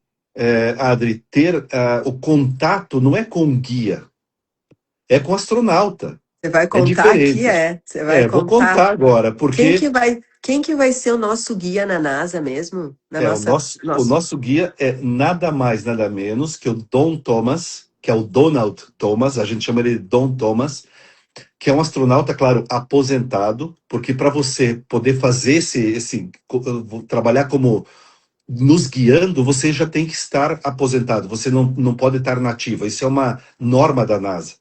Adri, ter o contato, não é com um guia, é com o astronauta. Você vai É contar que diferente. é. Você vai Vou contar contar agora, porque quem que vai ser o nosso guia na NASA mesmo? Na o nosso. nosso guia é nada mais, nada menos que o Don Thomas, que é o Donald Thomas, a gente chama ele de Don Thomas, que é um astronauta, claro, aposentado, porque para você poder fazer trabalhar como nos guiando, você já tem que estar aposentado, você não pode estar nativa. Isso é uma norma da NASA.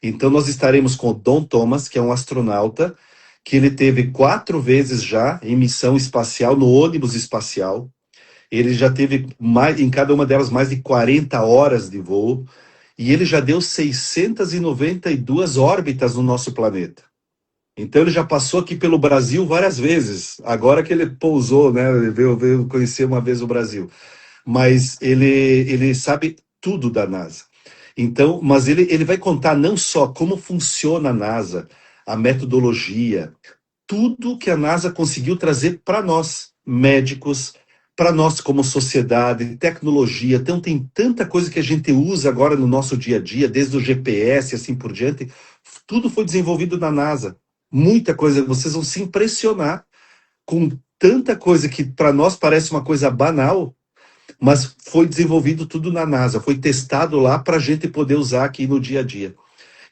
Então, nós estaremos com o Don Thomas, que é um astronauta, que ele teve 4 vezes já em missão espacial, no ônibus espacial. Ele já teve, em cada uma delas, mais de 40 horas de voo. E ele já deu 692 órbitas no nosso planeta. Então, ele já passou aqui pelo Brasil várias vezes. Agora que ele pousou, né? Ele veio conhecer uma vez o Brasil. Mas ele sabe tudo da NASA. Então, mas ele vai contar não só como funciona a NASA, a metodologia, tudo que a NASA conseguiu trazer para nós, médicos, para nós como sociedade, tecnologia. Então, tem tanta coisa que a gente usa agora no nosso dia a dia, desde o GPS e assim por diante. Tudo foi desenvolvido na NASA. Muita coisa. Vocês vão se impressionar com tanta coisa que para nós parece uma coisa banal, mas foi desenvolvido tudo na NASA, foi testado lá para a gente poder usar aqui no dia a dia.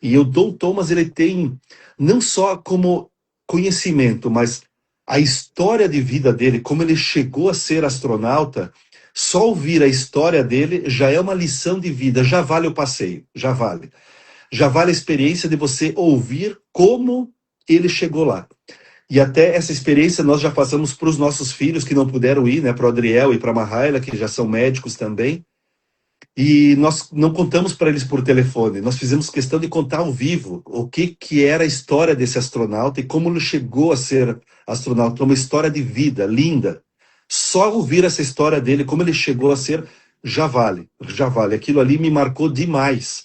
E o Don Thomas, ele tem não só como conhecimento, mas a história de vida dele, como ele chegou a ser astronauta, só ouvir a história dele já é uma lição de vida, já vale o passeio, já vale. Já vale a experiência de você ouvir como ele chegou lá. E até essa experiência nós já passamos para os nossos filhos que não puderam ir, né, para o Adriel e para a Mahaila, que já são médicos também. E nós não contamos para eles por telefone, nós fizemos questão de contar ao vivo o que era a história desse astronauta e como ele chegou a ser astronauta, uma história de vida linda. Só ouvir essa história dele, como ele chegou a ser, já vale, já vale. Aquilo ali me marcou demais.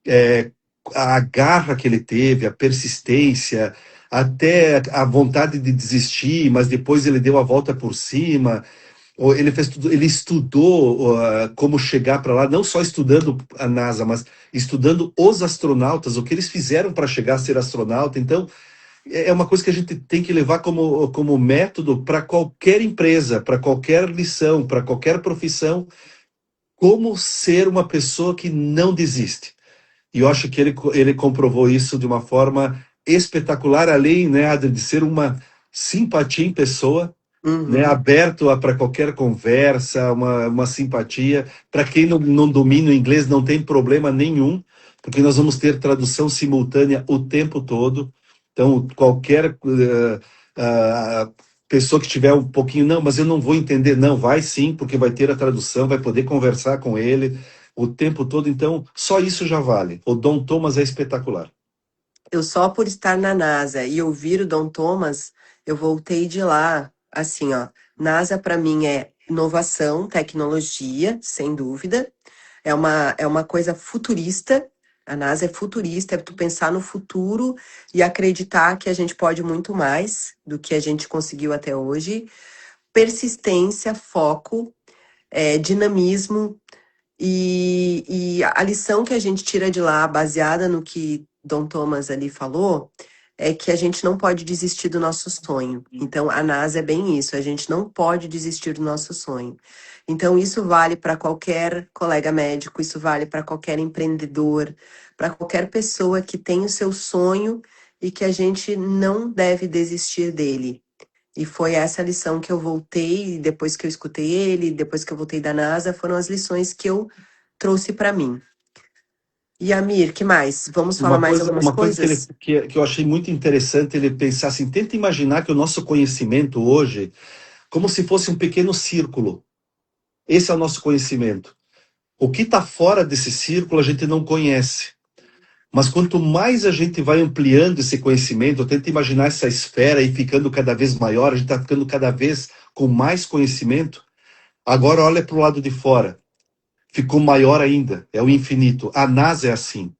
É, a garra que ele teve, a persistência, até a vontade de desistir, mas depois ele deu a volta por cima. Ele fez tudo, ele estudou como chegar para lá, não só estudando a NASA, mas estudando os astronautas, o que eles fizeram para chegar a ser astronauta. Então, é uma coisa que a gente tem que levar como método para qualquer empresa, para qualquer lição, para qualquer profissão, como ser uma pessoa que não desiste. E eu acho que ele comprovou isso de uma forma espetacular, além, né, Adri, de ser uma simpatia em pessoa, né, Uhum. aberto para qualquer conversa, uma simpatia. Para quem não domina o inglês, não tem problema nenhum, porque nós vamos ter tradução simultânea o tempo todo. Então, qualquer pessoa que tiver um pouquinho, não, mas eu não vou entender, não, vai sim, porque vai ter a tradução, vai poder conversar com ele o tempo todo. Então, só isso já vale. O Dom Thomas é espetacular. Eu só por estar na NASA e ouvir o Dom Thomas, eu voltei de lá, assim, ó. NASA para mim é inovação, tecnologia, sem dúvida. É uma coisa futurista. A NASA é futurista, é tu pensar no futuro e acreditar que a gente pode muito mais do que a gente conseguiu até hoje. Persistência, foco, dinamismo, e a lição que a gente tira de lá, baseada no que Dom Thomas ali falou, é que a gente não pode desistir do nosso sonho. Então, a NASA é bem isso, a gente não pode desistir do nosso sonho. Então, isso vale para qualquer colega médico, isso vale para qualquer empreendedor, para qualquer pessoa que tem o seu sonho e que a gente não deve desistir dele. E foi essa lição que eu voltei, depois que eu escutei ele, depois que eu voltei da NASA, foram as lições que eu trouxe para mim. E Amir, que mais? Vamos falar mais algumas Uma coisa coisas? que eu achei muito interessante ele pensar assim, tenta imaginar que o nosso conhecimento hoje, como se fosse um pequeno círculo. Esse é o nosso conhecimento. O que está fora desse círculo a gente não conhece. Mas quanto mais a gente vai ampliando esse conhecimento, tenta imaginar essa esfera e ficando cada vez maior, a gente está ficando cada vez com mais conhecimento. Agora olha para o lado de fora. ficou maior ainda, é o infinito. A NASA é assim.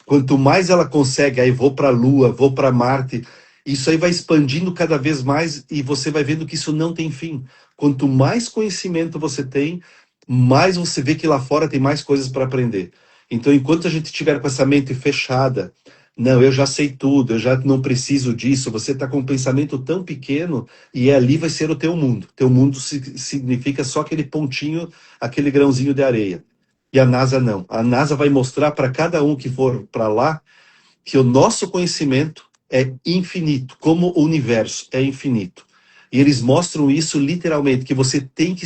Quanto mais ela consegue, aí vou para a Lua, vou para Marte, isso aí vai expandindo cada vez mais e você vai vendo que isso não tem fim. Quanto mais conhecimento você tem, mais você vê que lá fora tem mais coisas para aprender. Então, enquanto a gente estiver com essa mente fechada, não, eu já sei tudo, eu já não preciso disso, você está com um pensamento tão pequeno e ali vai ser o teu mundo. Teu mundo significa só aquele pontinho, aquele grãozinho de areia. E a NASA não. A NASA vai mostrar para cada um que for para lá que o nosso conhecimento é infinito, como o universo é infinito. E eles mostram isso literalmente, que você tem que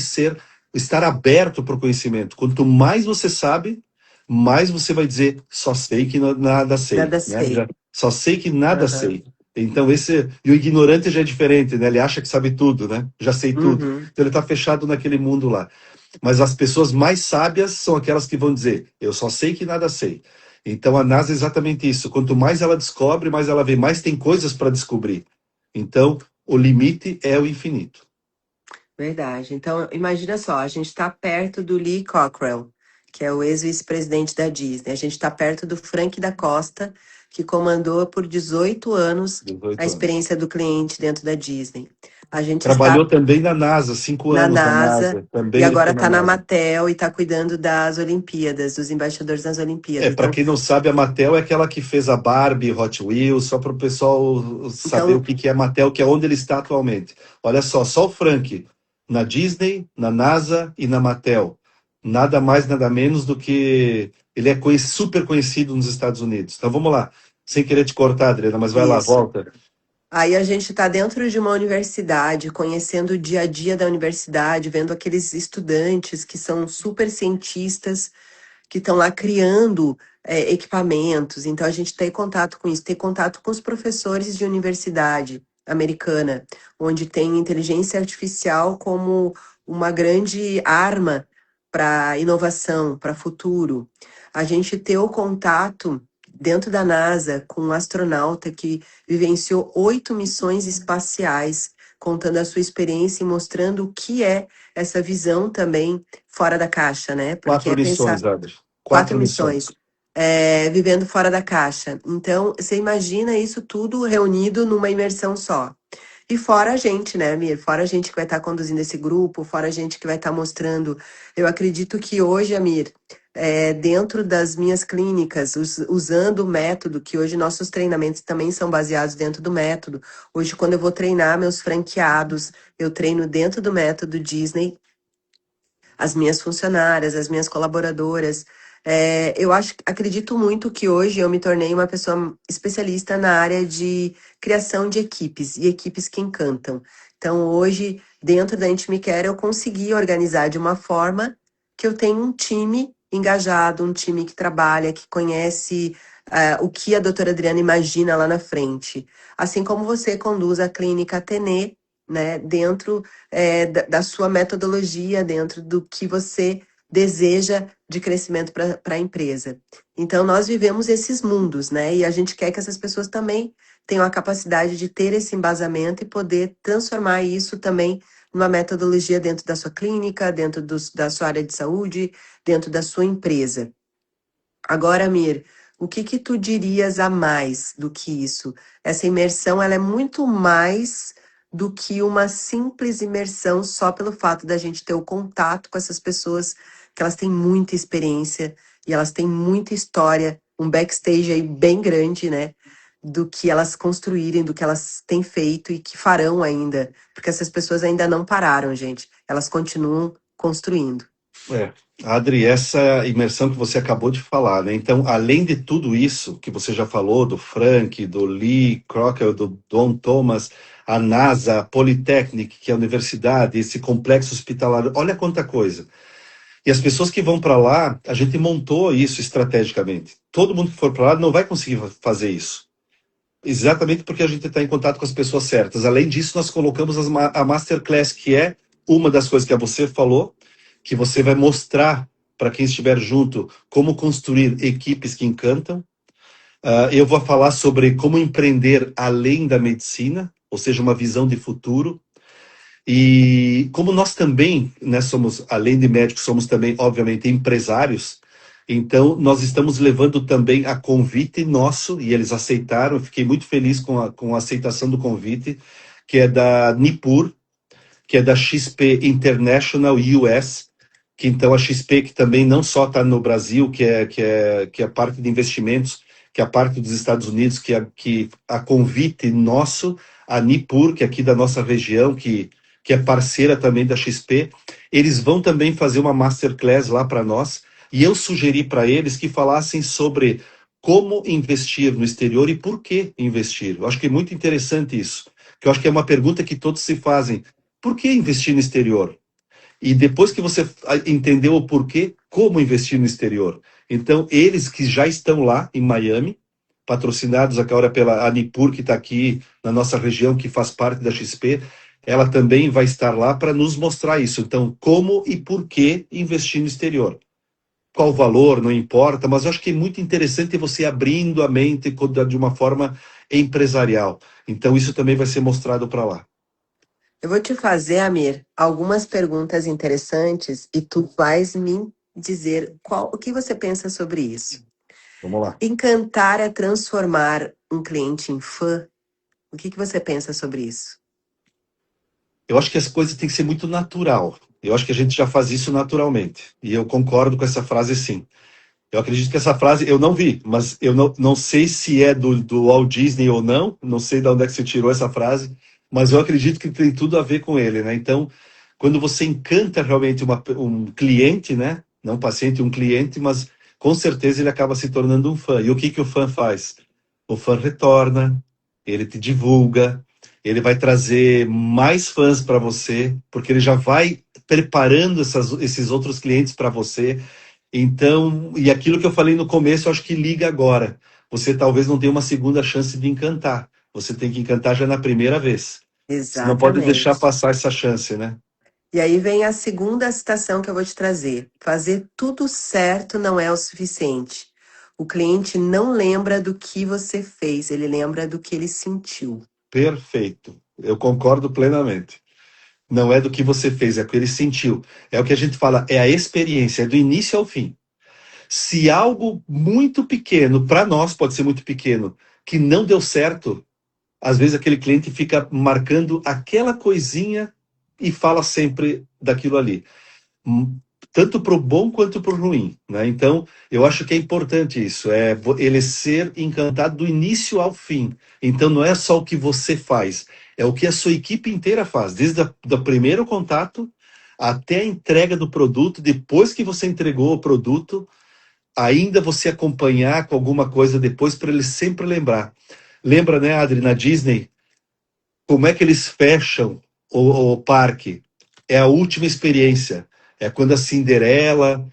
estar aberto para o conhecimento. Quanto mais você sabe, mais você vai dizer, só sei que nada sei, Nada né? sei. Só sei que nada Aham. sei. Então e o ignorante já é diferente, né? Ele acha que sabe tudo, né? Já sei tudo. Uhum. Então ele está fechado naquele mundo lá. Mas as pessoas mais sábias são aquelas que vão dizer: eu só sei que nada sei. Então a NASA é exatamente isso. Quanto mais ela descobre, mais ela vê, mais tem coisas para descobrir. Então o limite é o infinito. Verdade. Então, imagina só, a gente está perto do Lee Cockrell, que é o ex-vice-presidente da Disney. A gente está perto do Frank da Costa, que comandou por 18 anos a 18 anos. experiência do cliente dentro da Disney. A gente está Trabalhou também na NASA, 5 anos na NASA NASA. e Também ele agora ficou na está na NASA. Mattel e está cuidando das Olimpíadas, dos embaixadores nas É, Olimpíadas. para quem não sabe, a Mattel é aquela que fez a Barbie, Hot Wheels, só para o pessoal saber o Então, que que é a Mattel, que é onde ele está atualmente. Olha só o Frank na Disney, na NASA e na Mattel. Nada mais, nada menos do que ele é super conhecido nos Estados Unidos. Então vamos lá, sem querer te cortar, Adriana, mas vai lá, isso. volta. Aí a gente está dentro de uma universidade, conhecendo o dia a dia da universidade, vendo aqueles estudantes que são super cientistas, que estão lá criando equipamentos. Então a gente tem contato com isso, tem contato com os professores de universidade americana, onde tem inteligência artificial como uma grande arma para inovação, para futuro. A gente ter o contato dentro da NASA com um astronauta que vivenciou 8 missões espaciais, contando a sua experiência e mostrando o que é essa visão também fora da caixa, né? Porque Quatro é pensar missões, Adri. 4 missões, 4 missões. vivendo fora da caixa. Então, você imagina isso tudo reunido numa imersão só. E fora a gente, né, Mir? Fora a gente que vai estar conduzindo esse grupo, fora a gente que vai estar mostrando. Eu acredito que hoje, Amir, dentro das minhas clínicas, usando o método, que hoje nossos treinamentos também são baseados dentro do método. Hoje, quando eu vou treinar meus franqueados, eu treino dentro do método Disney as minhas funcionárias, as minhas colaboradoras. Eu acredito muito que hoje eu me tornei uma pessoa especialista na área de criação de equipes e equipes que encantam. Então, hoje, dentro da Intimicare, eu consegui organizar de uma forma que eu tenho um time engajado, um time que trabalha, que conhece o que a doutora Adriana imagina lá na frente. Assim como você conduz a clínica Atene, né, dentro da sua metodologia, dentro do que você deseja de crescimento para a empresa. Então, nós vivemos esses mundos, né? E a gente quer que essas pessoas também tenham a capacidade de ter esse embasamento e poder transformar isso também numa metodologia dentro da sua clínica, dentro da sua área de saúde, dentro da sua empresa. Agora, Mir, o que que tu dirias a mais do que isso? Essa imersão, ela é muito mais do que uma simples imersão só pelo fato da gente ter o contato com essas pessoas que elas têm muita experiência e elas têm muita história, um backstage aí bem grande, né? Do que elas construírem, do que elas têm feito e que farão ainda. Porque essas pessoas ainda não pararam, gente. Elas continuam construindo. É, Adri, essa imersão que você acabou de falar, né? Então, além de tudo isso que você já falou, do Frank, do Lee Crocker, do Don Thomas, a NASA, a Polytechnic, que é a universidade, esse complexo hospitalar, olha quanta coisa. E as pessoas que vão para lá, a gente montou isso estrategicamente. Todo mundo que for para lá não vai conseguir fazer isso. Exatamente porque a gente está em contato com as pessoas certas. Além disso, nós colocamos a Masterclass, que é uma das coisas que você falou, que você vai mostrar para quem estiver junto como construir equipes que encantam. Eu vou falar sobre como empreender além da medicina, ou seja, uma visão de futuro. E como nós também, né, somos, além de médicos, somos também, obviamente, empresários, então nós estamos levando também a convite nosso, e eles aceitaram, eu fiquei muito feliz com a aceitação do convite, que é da Nipur, que é da XP International US, que então a XP que também não só está no Brasil, que é a parte de investimentos, que é a parte dos Estados Unidos, que a convite nosso, a Nipur, que é aqui da nossa região, que é parceira também da XP, eles vão também fazer uma masterclass lá para nós, e eu sugeri para eles que falassem sobre como investir no exterior e por que investir. Eu acho que é muito interessante isso, que eu acho que é uma pergunta que todos se fazem. Por que investir no exterior? E depois que você entendeu o porquê, como investir no exterior. Então, eles que já estão lá em Miami, patrocinados agora pela Anipur, que está aqui na nossa região, que faz parte da XP, ela também vai estar lá para nos mostrar isso. Então, como e por que investir no exterior? Qual o valor, não importa, mas eu acho que é muito interessante você abrindo a mente de uma forma empresarial. Então, isso também vai ser mostrado para lá. Eu vou te fazer, Amir, algumas perguntas interessantes e tu vais me dizer o que você pensa sobre isso. Vamos lá. Encantar é transformar um cliente em fã? O que você pensa sobre isso? Eu acho que as coisas têm que ser muito natural. Eu acho que a gente já faz isso naturalmente. E eu concordo com essa frase, sim. Eu acredito que essa frase eu não vi, mas eu não sei se é do Walt Disney ou não. Não sei de onde é que você tirou essa frase, mas eu acredito que tem tudo a ver com ele, né? Então, quando você encanta realmente um cliente, né? Não um paciente, um cliente, mas com certeza ele acaba se tornando um fã. E o que o fã faz? O fã retorna, ele te divulga, ele vai trazer mais fãs para você, porque ele já vai preparando esses outros clientes para você. Então, e aquilo que eu falei no começo, eu acho que liga agora. Você talvez não tenha uma segunda chance de encantar. Você tem que encantar já na primeira vez. Você não pode deixar Exatamente. passar essa chance, né? E aí vem a segunda citação que eu vou te trazer. Fazer tudo certo não é o suficiente. O cliente não lembra do que você fez, ele lembra do que ele sentiu. Perfeito. Eu concordo plenamente. Não é do que você fez, é o que ele sentiu. É o que a gente fala, é a experiência, é do início ao fim. Se algo muito pequeno, para nós pode ser muito pequeno, que não deu certo, às vezes aquele cliente fica marcando aquela coisinha e fala sempre daquilo ali. Tanto para o bom quanto para o ruim, né? Então, eu acho que é importante isso, é ele ser encantado do início ao fim. Então, não é só o que você faz, é o que a sua equipe inteira faz, desde do primeiro contato até a entrega do produto, depois que você entregou o produto, ainda você acompanhar com alguma coisa depois para ele sempre lembrar. Lembra, né, Adri, na Disney, como é que eles fecham o parque? É a última experiência. É quando a Cinderela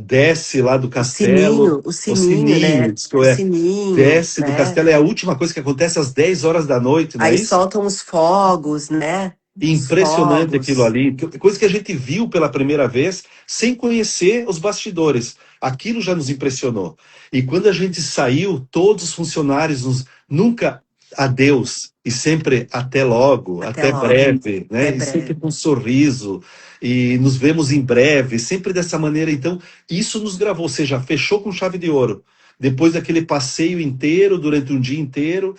desce lá do castelo, O o sininho, sininho, né? diz que O é, sininho, desce do né? castelo, é a última coisa que acontece às 10 horas da noite, não é Aí isso? soltam os fogos, né? Os Impressionante aquilo fogos. ali, coisa que a gente viu pela primeira vez sem conhecer os bastidores. Aquilo já nos impressionou. E quando a gente saiu, todos os funcionários nunca adeus e sempre até logo, Até até logo. breve, né? Até E sempre breve. com um sorriso e nos vemos em breve, sempre dessa maneira. Então, isso nos gravou, ou seja, fechou com chave de ouro. Depois daquele passeio inteiro, durante um dia inteiro,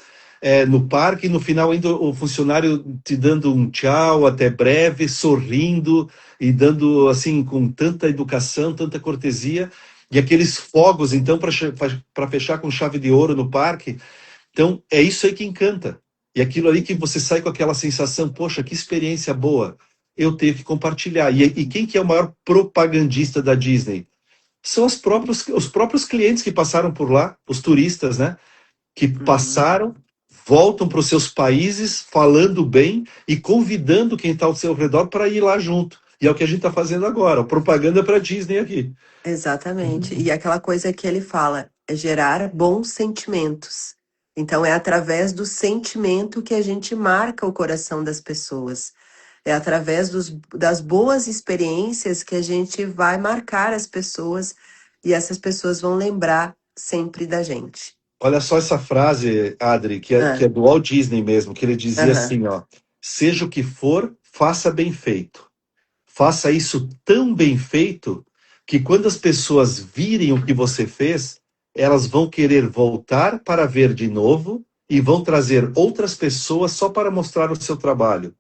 no parque, e no final ainda o funcionário te dando um tchau, até breve, sorrindo e dando assim com tanta educação, tanta cortesia, e aqueles fogos então para fechar com chave de ouro no parque. Então é isso aí que encanta. E aquilo ali que você sai com aquela sensação, poxa, que experiência boa. Eu tenho que compartilhar. E quem que é o maior propagandista da Disney? São os próprios clientes que passaram por lá, os turistas, né? Que Uhum. passaram, voltam para os seus países falando bem e convidando quem está ao seu redor para ir lá junto. E é o que a gente está fazendo agora, propaganda para a Disney aqui. Exatamente. E aquela coisa que ele fala é gerar bons sentimentos. Então, é através do sentimento que a gente marca o coração das pessoas. É através das boas experiências que a gente vai marcar as pessoas e essas pessoas vão lembrar sempre da gente. Olha só essa frase, Adri, que é Ah, do Walt Disney mesmo, que ele dizia aham. assim, ó, seja o que for, faça bem feito. Faça isso tão bem feito que quando as pessoas virem o que você fez, elas vão querer voltar para ver de novo e vão trazer outras pessoas só para mostrar o seu trabalho.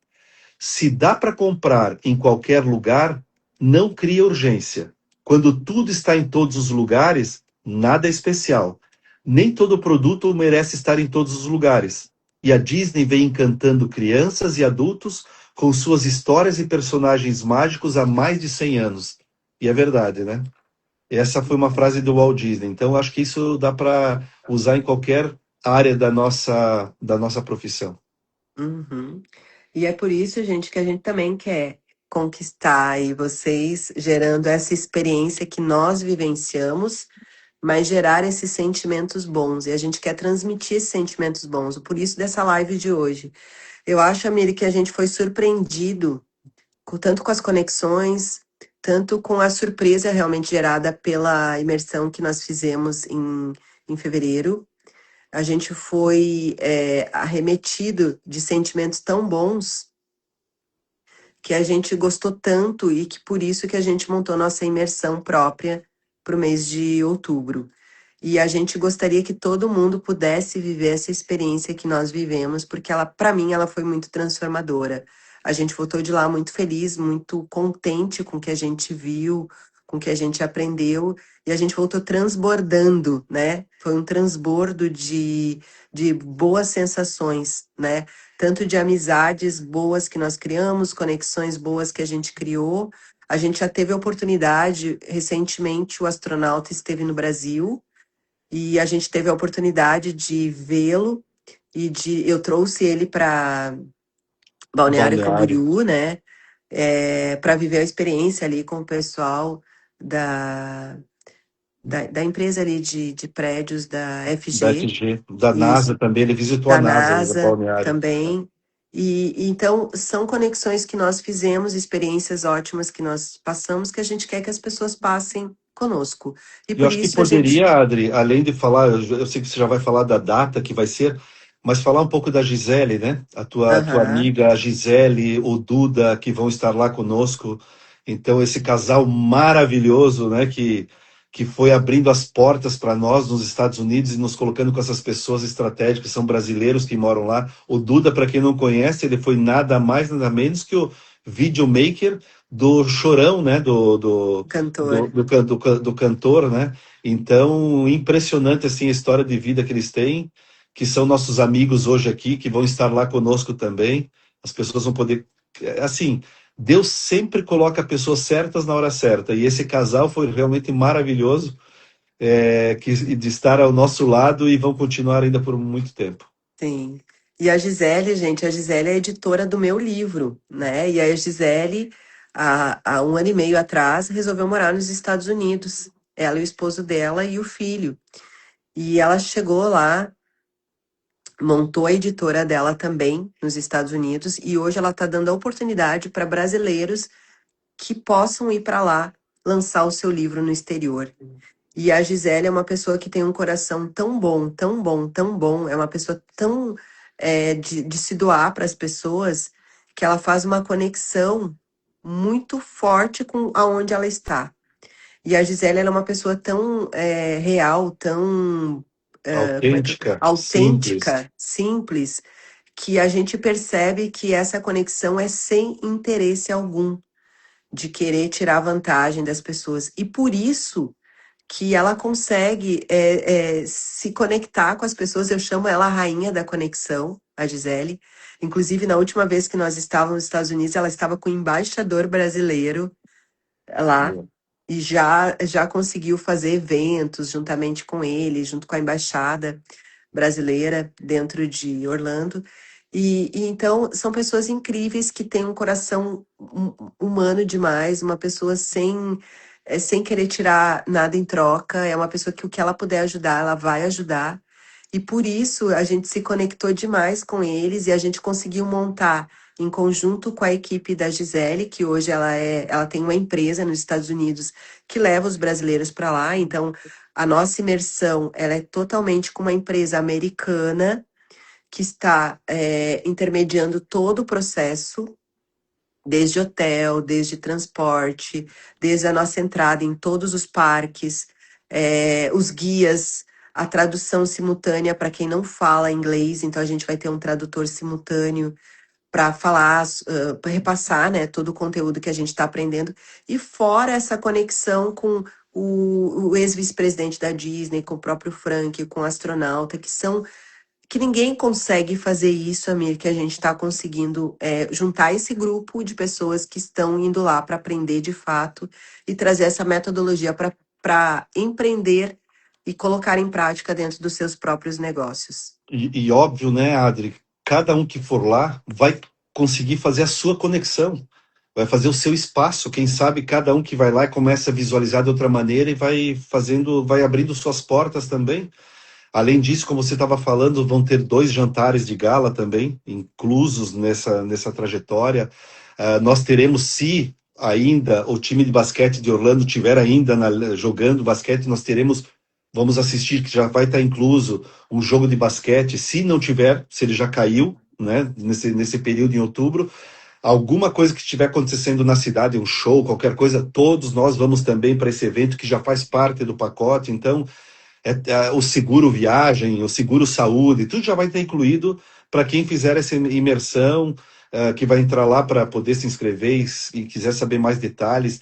Se dá para comprar em qualquer lugar, não cria urgência. Quando tudo está em todos os lugares, nada é especial. Nem todo produto merece estar em todos os lugares. E a Disney vem encantando crianças e adultos com suas histórias e personagens mágicos há mais de 100 anos. E é verdade, né? Essa foi uma frase do Walt Disney. Então, acho que isso dá para usar em qualquer área da nossa profissão. Uhum. E é por isso, gente, que a gente também quer conquistar aí vocês, gerando essa experiência que nós vivenciamos, mas gerar esses sentimentos bons. E a gente quer transmitir esses sentimentos bons. Por isso dessa live de hoje. Eu acho, Amir, que a gente foi surpreendido tanto com as conexões, tanto com a surpresa realmente gerada pela imersão que nós fizemos em fevereiro. A gente foi arremetido de sentimentos tão bons que a gente gostou tanto e que por isso que a gente montou nossa imersão própria para o mês de outubro. E a gente gostaria que todo mundo pudesse viver essa experiência que nós vivemos, porque ela, para mim, ela foi muito transformadora. A gente voltou de lá muito feliz, muito contente com o que a gente viu, com o que a gente aprendeu, e a gente voltou transbordando, né? Foi um transbordo de boas sensações, né? Tanto de amizades boas que nós criamos, conexões boas que a gente criou. A gente já teve a oportunidade, recentemente, o astronauta esteve no Brasil e a gente teve a oportunidade de vê-lo e eu trouxe ele para Balneário Balneário. Camboriú, né, para viver a experiência ali com o pessoal da, da empresa ali de prédios da Da FG, FG, da isso, NASA também, ele visitou a da NASA, o NASA balneário. também. E então são conexões que nós fizemos, experiências ótimas que nós passamos, que a gente quer que as pessoas passem conosco. E E eu por acho que isso a gente. poderia, Adri, além de falar, eu sei que você já vai falar da data que vai ser, mas falar um pouco da Gisele, né? A tua Aham. amiga, a Gisele, o Duda, que vão estar lá conosco. Então, esse casal maravilhoso, né? Que foi abrindo as portas para nós nos Estados Unidos e nos colocando com essas pessoas estratégicas, que são brasileiros que moram lá. O Duda, para quem não conhece, ele foi nada mais, nada menos que o videomaker do Chorão, né? Cantor. Do cantor, né? Então, impressionante assim a história de vida que eles têm, que são nossos amigos hoje aqui, que vão estar lá conosco também. As pessoas vão poder, assim, Deus sempre coloca pessoas certas na hora certa. E esse casal foi realmente maravilhoso, de estar ao nosso lado e vão continuar ainda por muito tempo. Sim. E a Gisele, gente, a Gisele é editora do meu livro, né? E a Gisele, há um ano e meio atrás, resolveu morar nos Estados Unidos. Ela e o esposo dela e o filho. E ela chegou lá, montou a editora dela também nos Estados Unidos, e hoje ela está dando a oportunidade para brasileiros que possam ir para lá lançar o seu livro no exterior. E a Gisele é uma pessoa que tem um coração tão bom, tão bom, tão bom. É uma pessoa tão de se doar para as pessoas que ela faz uma conexão muito forte com aonde ela está. E a Gisele ela é uma pessoa tão real, tão como é Autêntica, simples. autêntica, simples, que a gente percebe que essa conexão é sem interesse algum de querer tirar vantagem das pessoas. E por isso que ela consegue se conectar com as pessoas. Eu chamo ela a rainha da conexão, a Gisele. Inclusive, na última vez que nós estávamos nos Estados Unidos, ela estava com o embaixador brasileiro lá e já conseguiu fazer eventos juntamente com ele, junto com a embaixada brasileira dentro de Orlando. E então são pessoas incríveis que têm um coração humano demais, uma pessoa sem querer tirar nada em troca, é uma pessoa que o que ela puder ajudar, ela vai ajudar. E por isso a gente se conectou demais com eles e a gente conseguiu montar em conjunto com a equipe da Gisele, que hoje ela tem uma empresa nos Estados Unidos que leva os brasileiros para lá. Então, a nossa imersão ela é totalmente com uma empresa americana que está intermediando todo o processo. desde hotel, desde transporte, desde a nossa entrada em todos os parques, os guias, a tradução simultânea para quem não fala inglês, então a gente vai ter um tradutor simultâneo para falar, para repassar, né, todo o conteúdo que a gente está aprendendo, e fora essa conexão com o ex-vice-presidente da Disney, com o próprio Frank, com o astronauta, que ninguém consegue fazer isso, Amir, que a gente está conseguindo juntar esse grupo de pessoas que estão indo lá para aprender de fato e trazer essa metodologia para empreender e colocar em prática dentro dos seus próprios negócios. E óbvio, né, Adri? Cada um que for lá vai conseguir fazer a sua conexão, vai fazer o seu espaço. Quem sabe cada um que vai lá e começa a visualizar de outra maneira e vai fazendo, vai abrindo suas portas também. Além disso, como você estava falando, vão ter 2 jantares de gala também, inclusos nessa trajetória. Nós teremos, se ainda o time de basquete de Orlando tiver ainda jogando basquete, nós teremos, vamos assistir, que já vai estar incluso, um jogo de basquete. Se não tiver, se ele já caiu, né, nesse período em outubro, alguma coisa que estiver acontecendo na cidade, um show, qualquer coisa, todos nós vamos também para esse evento que já faz parte do pacote. Então, o seguro viagem, o seguro saúde, tudo já vai estar incluído para quem fizer essa imersão, que vai entrar lá para poder se inscrever e quiser saber mais detalhes.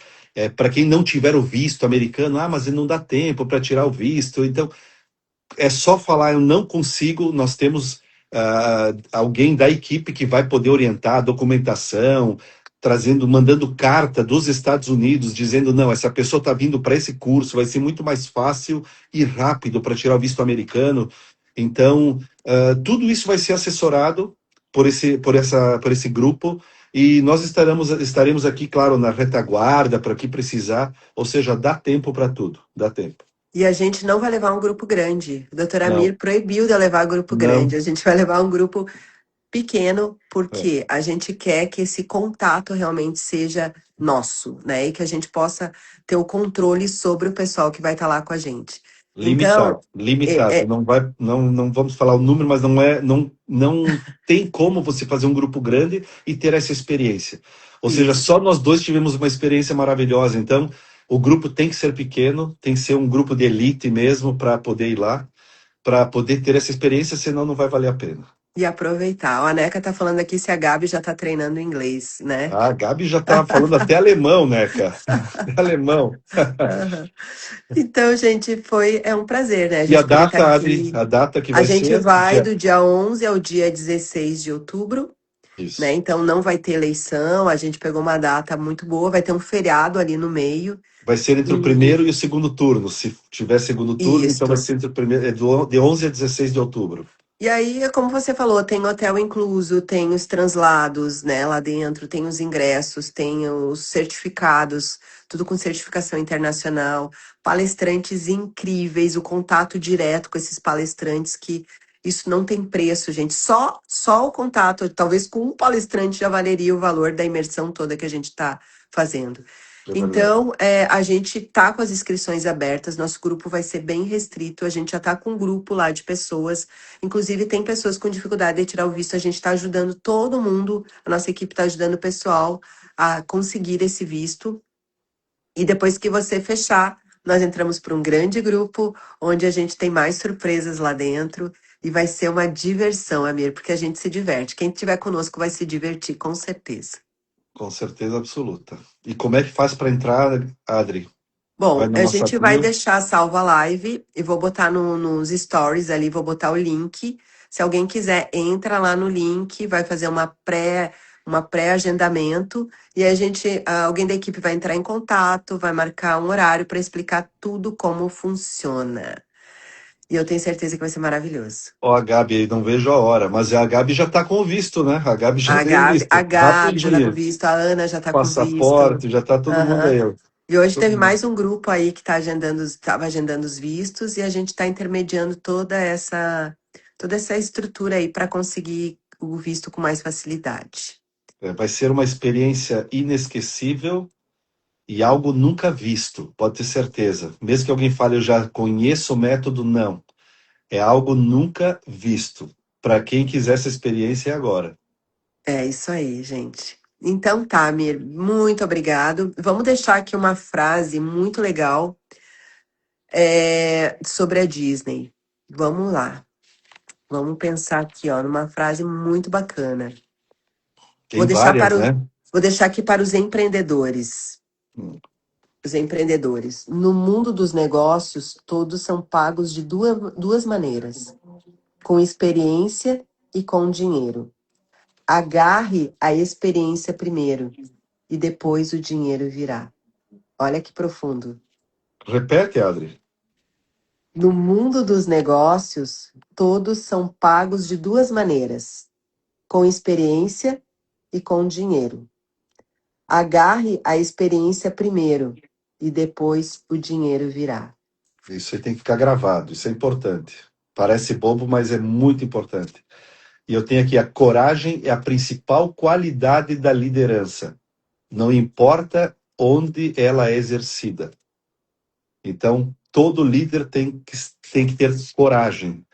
Para quem não tiver o visto americano, mas não dá tempo para tirar o visto. Então, é só falar, eu não consigo, nós temos alguém da equipe que vai poder orientar a documentação, mandando carta dos Estados Unidos, dizendo, não, essa pessoa está vindo para esse curso, vai ser muito mais fácil e rápido para tirar o visto americano. Então, tudo isso vai ser assessorado por esse grupo, e nós estaremos aqui, claro, na retaguarda, para que precisar, ou seja, dá tempo para tudo, dá tempo. E a gente não vai levar um grupo grande. O doutor Não, Amir proibiu de eu levar grupo não. grande. A gente vai levar um grupo pequeno, porque a gente quer que esse contato realmente seja nosso, né? E que a gente possa ter o controle sobre o pessoal que vai estar lá com a gente. Então, Limitado, limitado. Não vai, não vamos falar o número, mas não tem como você fazer um grupo grande e ter essa experiência. Ou seja, isso. só nós dois tivemos uma experiência maravilhosa. Então, o grupo tem que ser pequeno, tem que ser um grupo de elite mesmo para poder ir lá, para poder ter essa experiência, senão não vai valer a pena. E aproveitar. A Neca tá falando aqui se a Gabi já tá treinando inglês, né? A Gabi já tá falando até alemão, né, cara? Até alemão. Aham. Então, gente, é um prazer, né? A E a gente poder estar data, Adri, aqui. a data que A vai gente ser? vai do dia 11 ao dia 16 de outubro, né? Isso. Então não vai ter eleição, a gente pegou uma data muito boa, vai ter um feriado ali no meio. Vai ser entre o E primeiro e o segundo turno. Se tiver segundo turno, então vai isso. ser entre o primeiro, de 11 a 16 de outubro. E aí, é como você falou, tem hotel incluso, tem os translados, né, lá dentro, tem os ingressos, tem os certificados, tudo com certificação internacional, palestrantes incríveis, o contato direto com esses palestrantes que isso não tem preço, gente. Só o contato, talvez com um palestrante já valeria o valor da imersão toda que a gente está fazendo. É verdade. Então, a gente tá com as inscrições abertas, nosso grupo vai ser bem restrito, a gente já tá com um grupo lá de pessoas, inclusive tem pessoas com dificuldade de tirar o visto, a gente está ajudando todo mundo, a nossa equipe está ajudando o pessoal a conseguir esse visto. E depois que você fechar, nós entramos para um grande grupo, onde a gente tem mais surpresas lá dentro, e vai ser uma diversão, Amir, porque a gente se diverte. Quem estiver conosco vai se divertir, com certeza. Com certeza absoluta. E como é que faz para entrar, Adri? Vai Bom, na a nossa gente vai bio? deixar salva a live e vou botar nos stories ali, vou botar o link. Se alguém quiser, entra lá no link, vai fazer uma pré-agendamento e a gente, alguém da equipe vai entrar em contato, vai marcar um horário para explicar tudo como funciona. E eu tenho certeza que vai ser maravilhoso. Ó, a Gabi aí, não vejo a hora, mas a Gabi já tá com o visto, né? A Gabi já tem o A visto. Gabi já tá com Rapidinho. visto, a Ana já tá com visto. Passaporte, já tá todo mundo Aham. aí. E hoje Todo teve mundo. mais um grupo aí que estava agendando os vistos e a gente está intermediando toda essa estrutura aí para conseguir o visto com mais facilidade. Vai ser uma experiência inesquecível e algo nunca visto, pode ter certeza. Mesmo que alguém fale, eu já conheço o método, não. É algo nunca visto. Para quem quiser essa experiência, é agora. É isso aí, gente. Então tá, Mir, muito obrigado. Vamos deixar aqui uma frase muito legal sobre a Disney. Vamos lá. Vamos pensar aqui, ó, numa frase muito bacana. Vou Tem deixar várias, para né? vou deixar aqui para os empreendedores. Hum. Os empreendedores. No mundo dos negócios, todos são pagos de duas maneiras: com experiência e com dinheiro. Agarre a experiência primeiro e depois o dinheiro virá. Olha que profundo. Repete, Adri. No mundo dos negócios, todos são pagos de duas maneiras: com experiência e com dinheiro. Agarre a experiência primeiro e depois o dinheiro virá. Isso aí tem que ficar gravado, isso é importante. Parece bobo, mas é muito importante. E eu tenho aqui: a coragem é a principal qualidade da liderança. Não importa onde ela é exercida. Então, todo líder tem que ter coragem.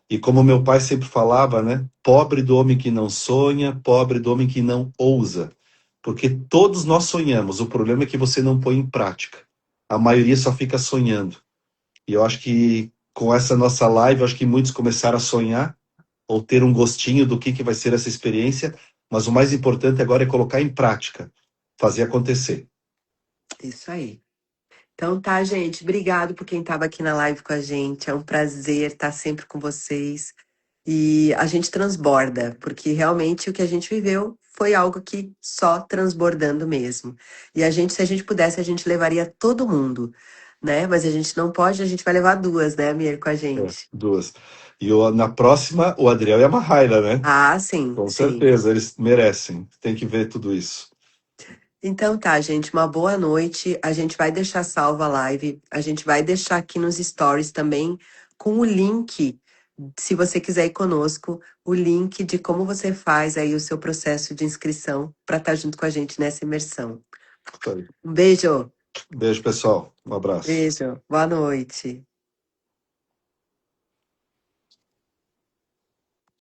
E como meu pai sempre falava, né? Pobre do homem que não sonha, pobre do homem que não ousa. Porque todos nós sonhamos. O problema é que você não põe em prática. A maioria só fica sonhando. E eu acho que com essa nossa live, eu acho que muitos começaram a sonhar ou ter um gostinho do que vai ser essa experiência. Mas o mais importante agora é colocar em prática, fazer acontecer. Isso aí. Então tá, gente. Obrigado por quem estava aqui na live com a gente. É um prazer estar sempre com vocês. E a gente transborda, porque realmente o que a gente viveu foi algo que só transbordando mesmo. E a gente, se a gente pudesse, a gente levaria todo mundo, né? Mas a gente não pode, a gente vai levar duas, né, Mir, com a É, gente. duas. E na próxima, o Adriel e a Mahaila, né? Ah, sim, Com sim. certeza, eles merecem. Tem que ver tudo isso. Então tá, gente, uma boa noite. A gente vai deixar salva a live. A gente vai deixar aqui nos stories também com o link, se você quiser ir conosco, o link de como você faz aí o seu processo de inscrição para estar junto com a gente nessa imersão. Tá aí. Um beijo, Beijo, pessoal. Um abraço. beijo, boa noite.